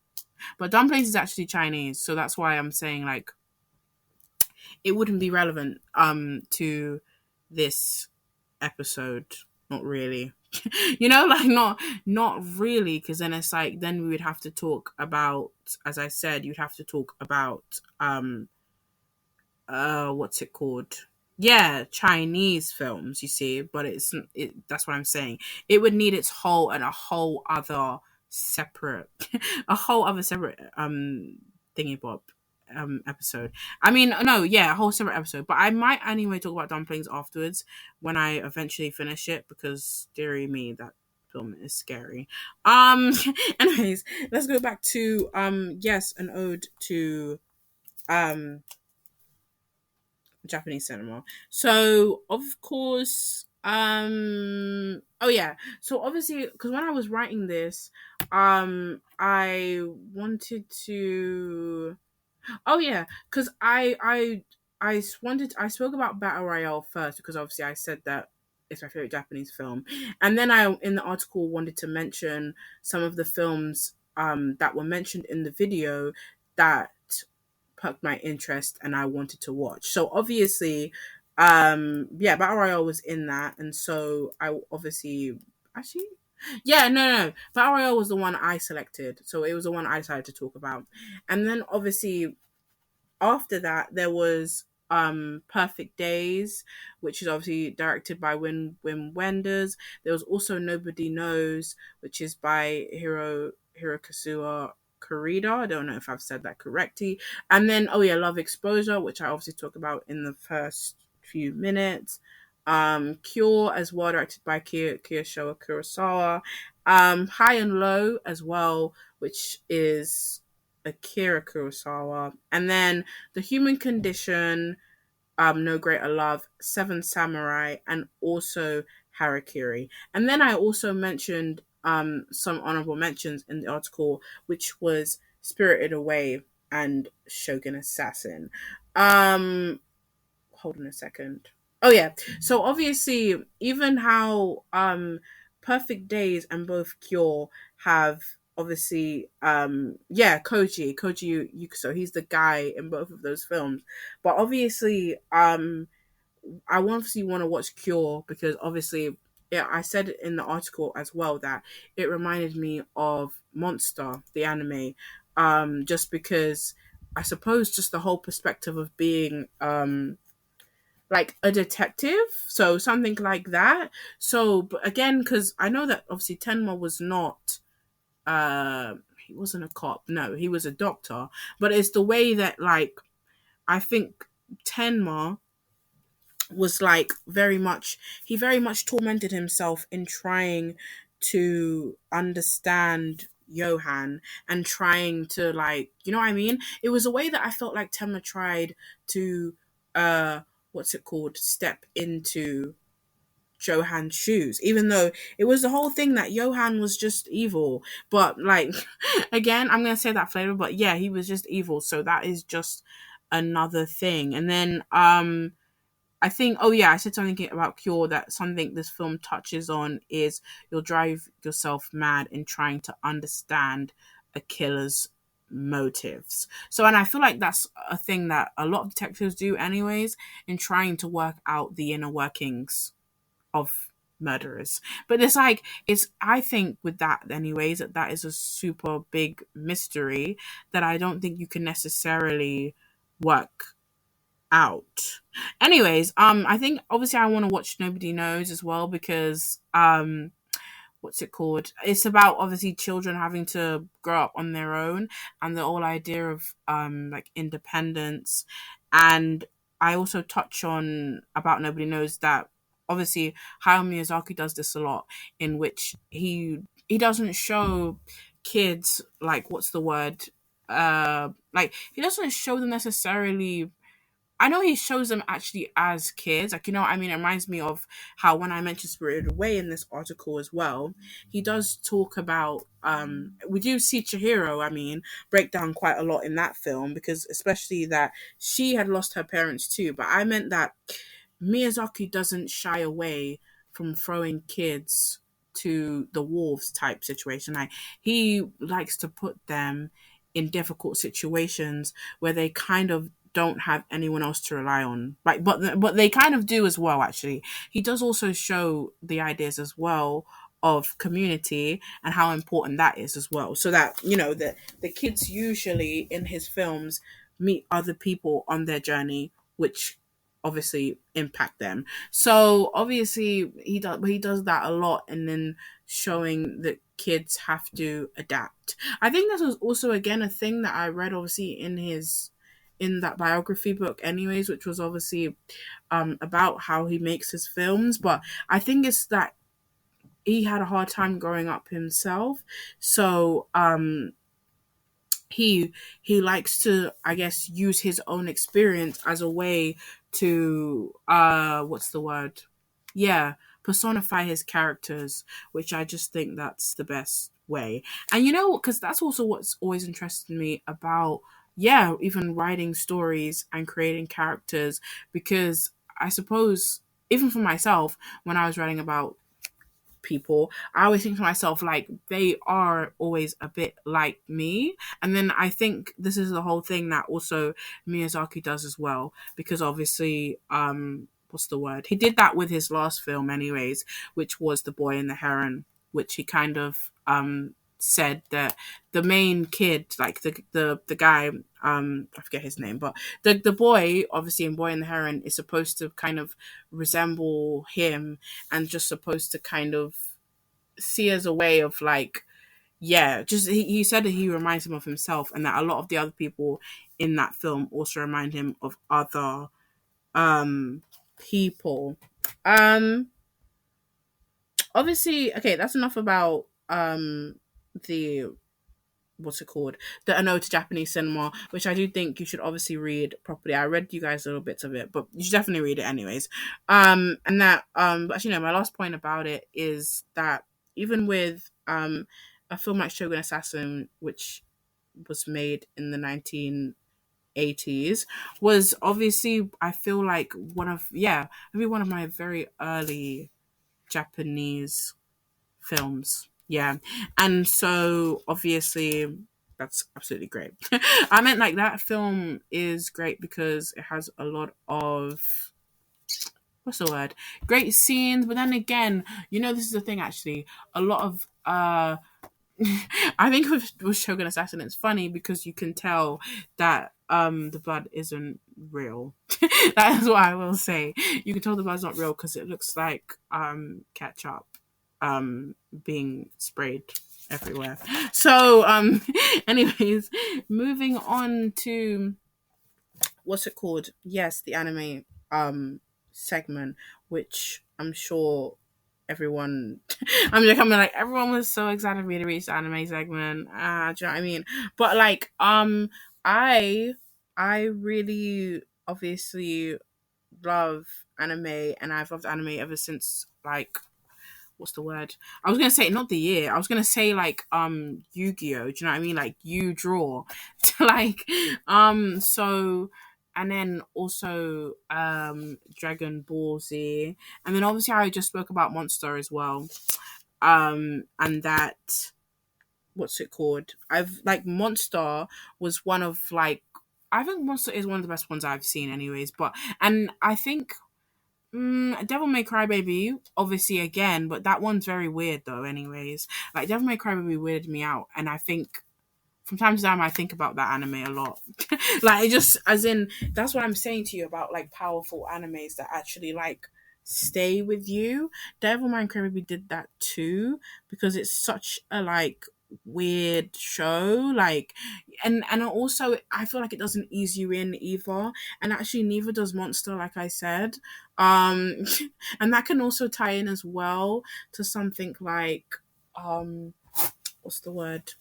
but Dumplings is actually Chinese, so that's why I'm saying, like, it wouldn't be relevant to this episode. Not really. Like, not really, because then it's like, then we would have to talk about, as I said, you'd have to talk about what's it called, yeah, Chinese films, you see. But that's what I'm saying, it would need its whole and a whole other separate a whole other separate thingy bob episode. I mean, no, yeah, a whole separate episode. But I might anyway talk about Dumplings afterwards when I eventually finish it, because dearie me, that film is scary. Anyways, let's go back to yes, an ode to um Japanese cinema. So of course, oh yeah. So obviously, because when I was writing this, I wanted to. Oh yeah, because I spoke about Battle Royale first, because obviously I said that it's my favorite Japanese film, and then I, in the article, wanted to mention some of the films that were mentioned in the video that perked my interest and I wanted to watch. So obviously, Yeah, Battle Royale was in that, and so I obviously actually, yeah, no, Battle Royale was the one I selected, so it was the one I decided to talk about, and then obviously after that there was Perfect Days, which is obviously directed by Wim Wenders. There was also Nobody Knows, which is by Hirokazuo Kurita. I don't know if I've said that correctly. And then oh yeah, Love Exposure, which I obviously talk about in the first few minutes. Cure as well, directed by Kiyoshi Kurosawa. High and Low as well, which is Akira Kurosawa. And then The Human Condition, No Greater Love, Seven Samurai, and also Harakiri. And then I also mentioned some honorable mentions in the article, which was Spirited Away and Shogun Assassin. Um, Hold on a second. Oh yeah. So obviously, even how Perfect Days and both Cure have obviously yeah, Koji Yukuso, he's the guy in both of those films. But obviously I obviously want to watch Cure because obviously yeah, I said in the article as well that it reminded me of Monster, the anime, just because I suppose just the whole perspective of being like a detective, so something like that. So but again, because I know that obviously Tenma was not he wasn't a cop, no, he was a doctor, but it's the way that like I think Tenma was like very much, he very much tormented himself in trying to understand Johan and trying to like, you know what I mean? It was a way that I felt like Tenma tried to what's it called, step into Johan's shoes, even though it was the whole thing that Johan was just evil. But like again, I'm gonna say that flavor, but yeah, he was just evil. So that is just another thing. And then I think, oh yeah, I said something about Cure, that something this film touches on is you'll drive yourself mad in trying to understand a killer's motives. So, and I feel like that's a thing that a lot of detectives do, anyways, in trying to work out the inner workings of murderers. But it's like, it's, I think with that, anyways, that that is a super big mystery that I don't think you can necessarily work out. Anyways, I think obviously I want to watch Nobody Knows as well because what's it called? It's about obviously children having to grow up on their own and the whole idea of like independence. And I also touch on about Nobody Knows that obviously Hayao Miyazaki does this a lot, in which he doesn't show kids like what's the word, like he doesn't show them necessarily. I know he shows them actually as kids. Like, you know what I mean? It reminds me of how when I mentioned Spirited Away in this article as well, he does talk about, we do see Chihiro, I mean, break down quite a lot in that film because especially that she had lost her parents too. But I meant that Miyazaki doesn't shy away from throwing kids to the wolves type situation. Like, he likes to put them in difficult situations where they kind of don't have anyone else to rely on. Like, but they kind of do as well. Actually, he does also show the ideas as well of community and how important that is as well. So that you know that the kids usually in his films meet other people on their journey, which obviously impact them. So obviously he does that a lot, and then showing that kids have to adapt. I think this was also again a thing that I read obviously in that biography book anyways, which was obviously about how he makes his films. But I think it's that he had a hard time growing up himself, so he likes to, I guess, use his own experience as a way to what's the word, yeah, personify his characters, which I just think that's the best way. And you know, because that's also what's always interested me about, yeah, even writing stories and creating characters, because I suppose even for myself, when I was writing about people, I always think to myself, like, they are always a bit like me. And then I think this is the whole thing that also Miyazaki does as well, because obviously, what's the word? He did that with his last film, anyways, which was The Boy and the Heron, which he kind of said that the main kid, like the guy, I forget his name, but the boy, obviously in Boy and the Heron, is supposed to kind of resemble him and just supposed to kind of see as a way of like, yeah, just he said that he reminds him of himself, and that a lot of the other people in that film also remind him of other people. Um Obviously, okay, that's enough about the what's it called? The Ode to Japanese Cinema, which I do think you should obviously read properly. I read you guys little bits of it, but you should definitely read it anyways. And that but actually no, my last point about it is that even with a film like Shogun Assassin, which was made in the 1980s, was obviously, I feel like, one of, yeah, maybe one of my very early Japanese films. Yeah. And so obviously that's absolutely great. I meant like that film is great because it has a lot of, what's the word? Great scenes, but then again, this is the thing actually. A lot of I think with Shogun Assassin, it's funny because you can tell that the blood isn't real. That is what I will say. You can tell the blood's not real because it looks like ketchup being sprayed everywhere. So anyways, moving on to what's it called? Yes, the anime segment, which I'm sure everyone everyone was so excited for me to reach the anime segment. Do you know what I mean? But like I really obviously love anime, and I've loved anime ever since, like, what's the word? I was gonna say not the year. I was gonna say like Yu-Gi-Oh! Do you know what I mean? Like you draw. Like so, and then also Dragon Ball Z. And then obviously I just spoke about Monster as well. And that, what's it called? I've like Monster was one of like, I think Monster is one of the best ones I've seen anyways, but and I think Devil May Cry Baby, obviously again, but that one's very weird though. Anyways, like Devil May Cry Baby weirded me out, and I think from time to time I think about that anime a lot. Like it just, as in, that's what I'm saying to you about like powerful animes that actually like stay with you. Devil May Cry Baby did that too because it's such a like weird show, like, and also I feel like it doesn't ease you in either, and actually neither does Monster, like I said. um and that can also tie in as well to something like what's the word,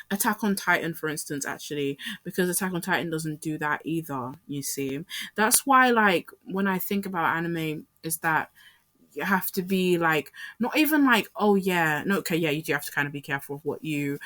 Attack on Titan, for instance, actually, because Attack on Titan doesn't do that either, you see. That's why, like, when I think about anime, is that you have to be like, not even like, oh yeah, no, okay, yeah, you do have to kind of be careful of what you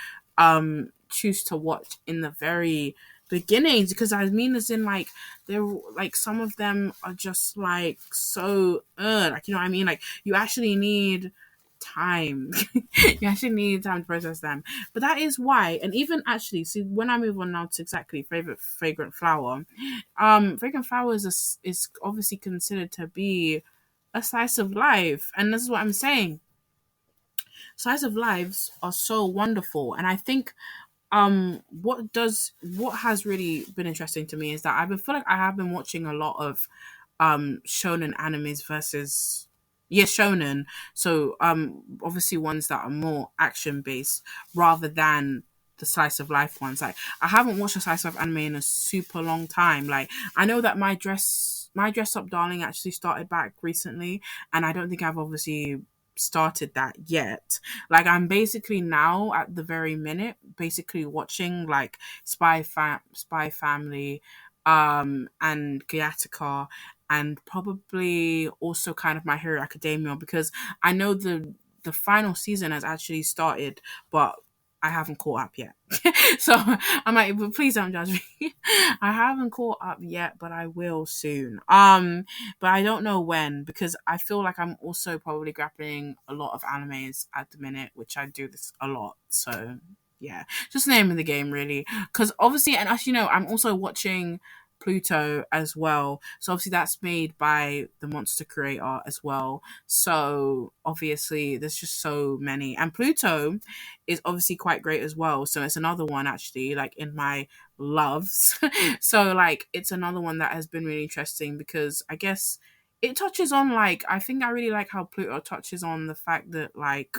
choose to watch in the very beginnings, because I mean, as in like, they're like, some of them are just like so like, you know what I mean, like you actually need time. You actually need time to process them. But that is why, and even actually, see, when I move on now to exactly favorite fragrant flower, fragrant flower is obviously considered to be a slice of life, and this is what I'm saying. Slice of lives are so wonderful, and I think what has really been interesting to me is that feel like I have been watching a lot of shonen animes versus, yeah, shonen, so obviously ones that are more action based rather than the slice of life ones. Like I haven't watched a slice of anime in a super long time. Like I know that my dress up darling actually started back recently, and I don't think I've obviously started that yet. Like I'm basically now at the very minute basically watching like Spy Family and Gattaca, and probably also kind of My Hero Academia, because I know the final season has actually started, but I haven't caught up yet. So I'm like, but please don't judge me. I haven't caught up yet, but I will soon. But I don't know when, because I feel like I'm also probably grappling a lot of animes at the minute, which I do this a lot. So yeah, just naming the game really, because obviously, and as you know, I'm also watching Pluto as well. So obviously that's made by the monster creator as well. So obviously there's just so many. And Pluto is obviously quite great as well. So it's another one actually, like in my loves. So like it's another one that has been really interesting because I guess it touches on like I think I really like how Pluto touches on the fact that like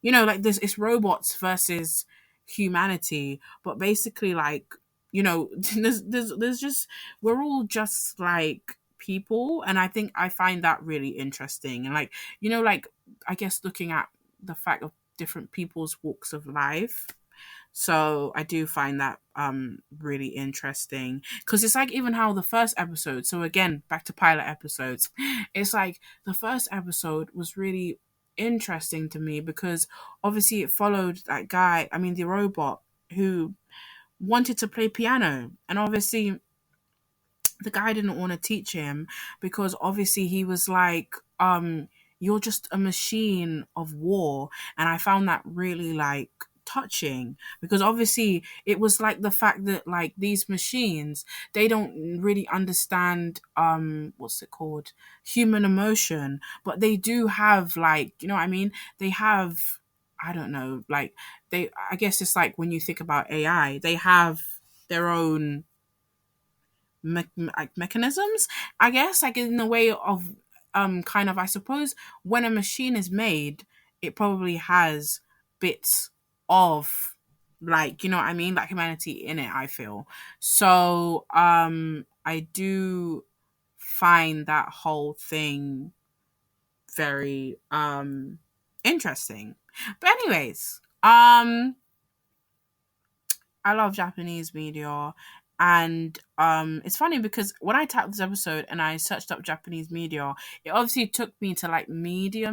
like this it's robots versus humanity, but basically like there's just we're all just like people, and I think I find that really interesting. And like like I guess looking at the fact of different people's walks of life, so I do find that really interesting because it's like even how the first episode. So again, back to pilot episodes, it's like the first episode was really interesting to me because obviously it followed that guy. I mean, the robot who wanted to play piano, and obviously the guy didn't want to teach him because obviously he was like you're just a machine of war. And I found that really like touching because obviously it was like the fact that like these machines, they don't really understand what's it called, human emotion, but they do have like, you know what I mean, they have, I don't know, like they, I guess it's like when you think about AI, they have their own mechanisms, I guess, like in the way of kind of, I suppose when a machine is made, it probably has bits of like, you know what I mean, like humanity in it, I feel. So I do find that whole thing very interesting. But anyways, I love Japanese media. And it's funny because when I typed this episode and I searched up Japanese media, it obviously took me to like media,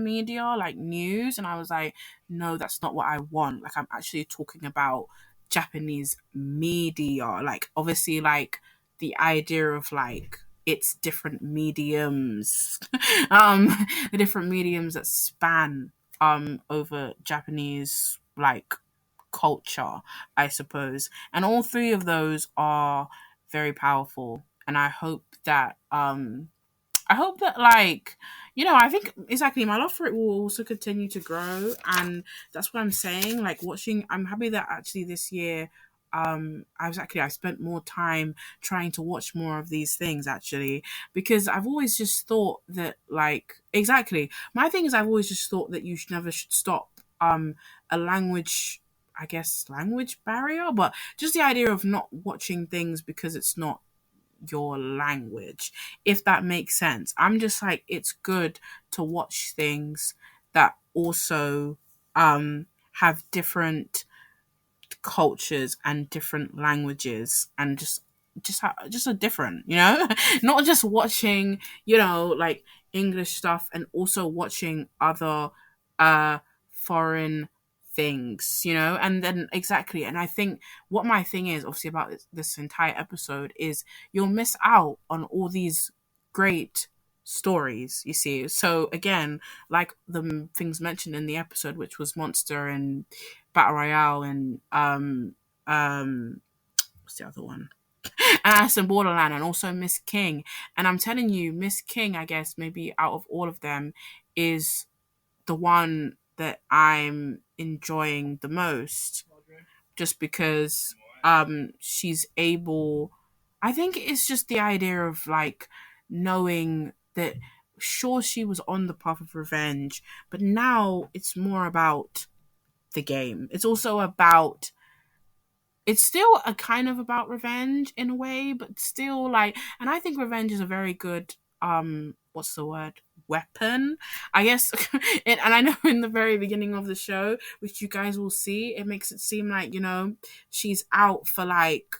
like news. And I was like, no, that's not what I want. Like, I'm actually talking about Japanese media. Like, obviously, like the idea of like, it's different mediums, um, the different mediums that span over Japanese like culture, I suppose. And all three of those are very powerful. And I hope that like, I think exactly my love for it will also continue to grow. And that's what I'm saying. Like watching, I'm happy that actually this year I spent more time trying to watch more of these things actually, because I've always just thought that like exactly my thing is I've always just thought that you should never should stop a language, I guess, language barrier, but just the idea of not watching things because it's not your language, if that makes sense. I'm just like, it's good to watch things that also have different cultures and different languages, and just a different, not just watching, like English stuff, and also watching other foreign things, and then exactly. And I think what my thing is obviously about this entire episode is you'll miss out on all these great stories, you see. So again, like the things mentioned in the episode, which was Monster and Battle Royale and what's the other one? Alice in Borderland, and also Miss King. And I'm telling you, Miss King, I guess maybe out of all of them, is the one that I'm enjoying the most, just because she's able, I think it's just the idea of like knowing that, sure, she was on the path of revenge, but now it's more about the game. It's also about, it's still a kind of about revenge in a way, but still like, and I think revenge is a very good what's the word, weapon, I guess. And I know in the very beginning of the show, which you guys will see, it makes it seem like, she's out for like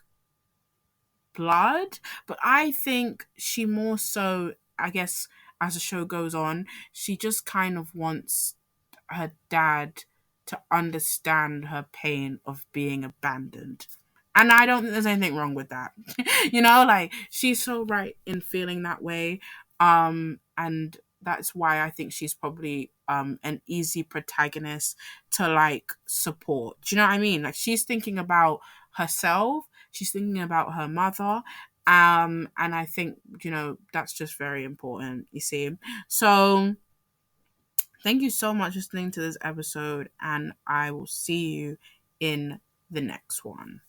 blood, but I think she more so, I guess, as the show goes on, she just kind of wants her dad to understand her pain of being abandoned. And I don't think there's anything wrong with that. Like she's so right in feeling that way. And that's why I think she's probably an easy protagonist to like support. Do you know what I mean? Like she's thinking about herself. She's thinking about her mother. And I think, that's just very important, you see. So thank you so much for listening to this episode, and I will see you in the next one.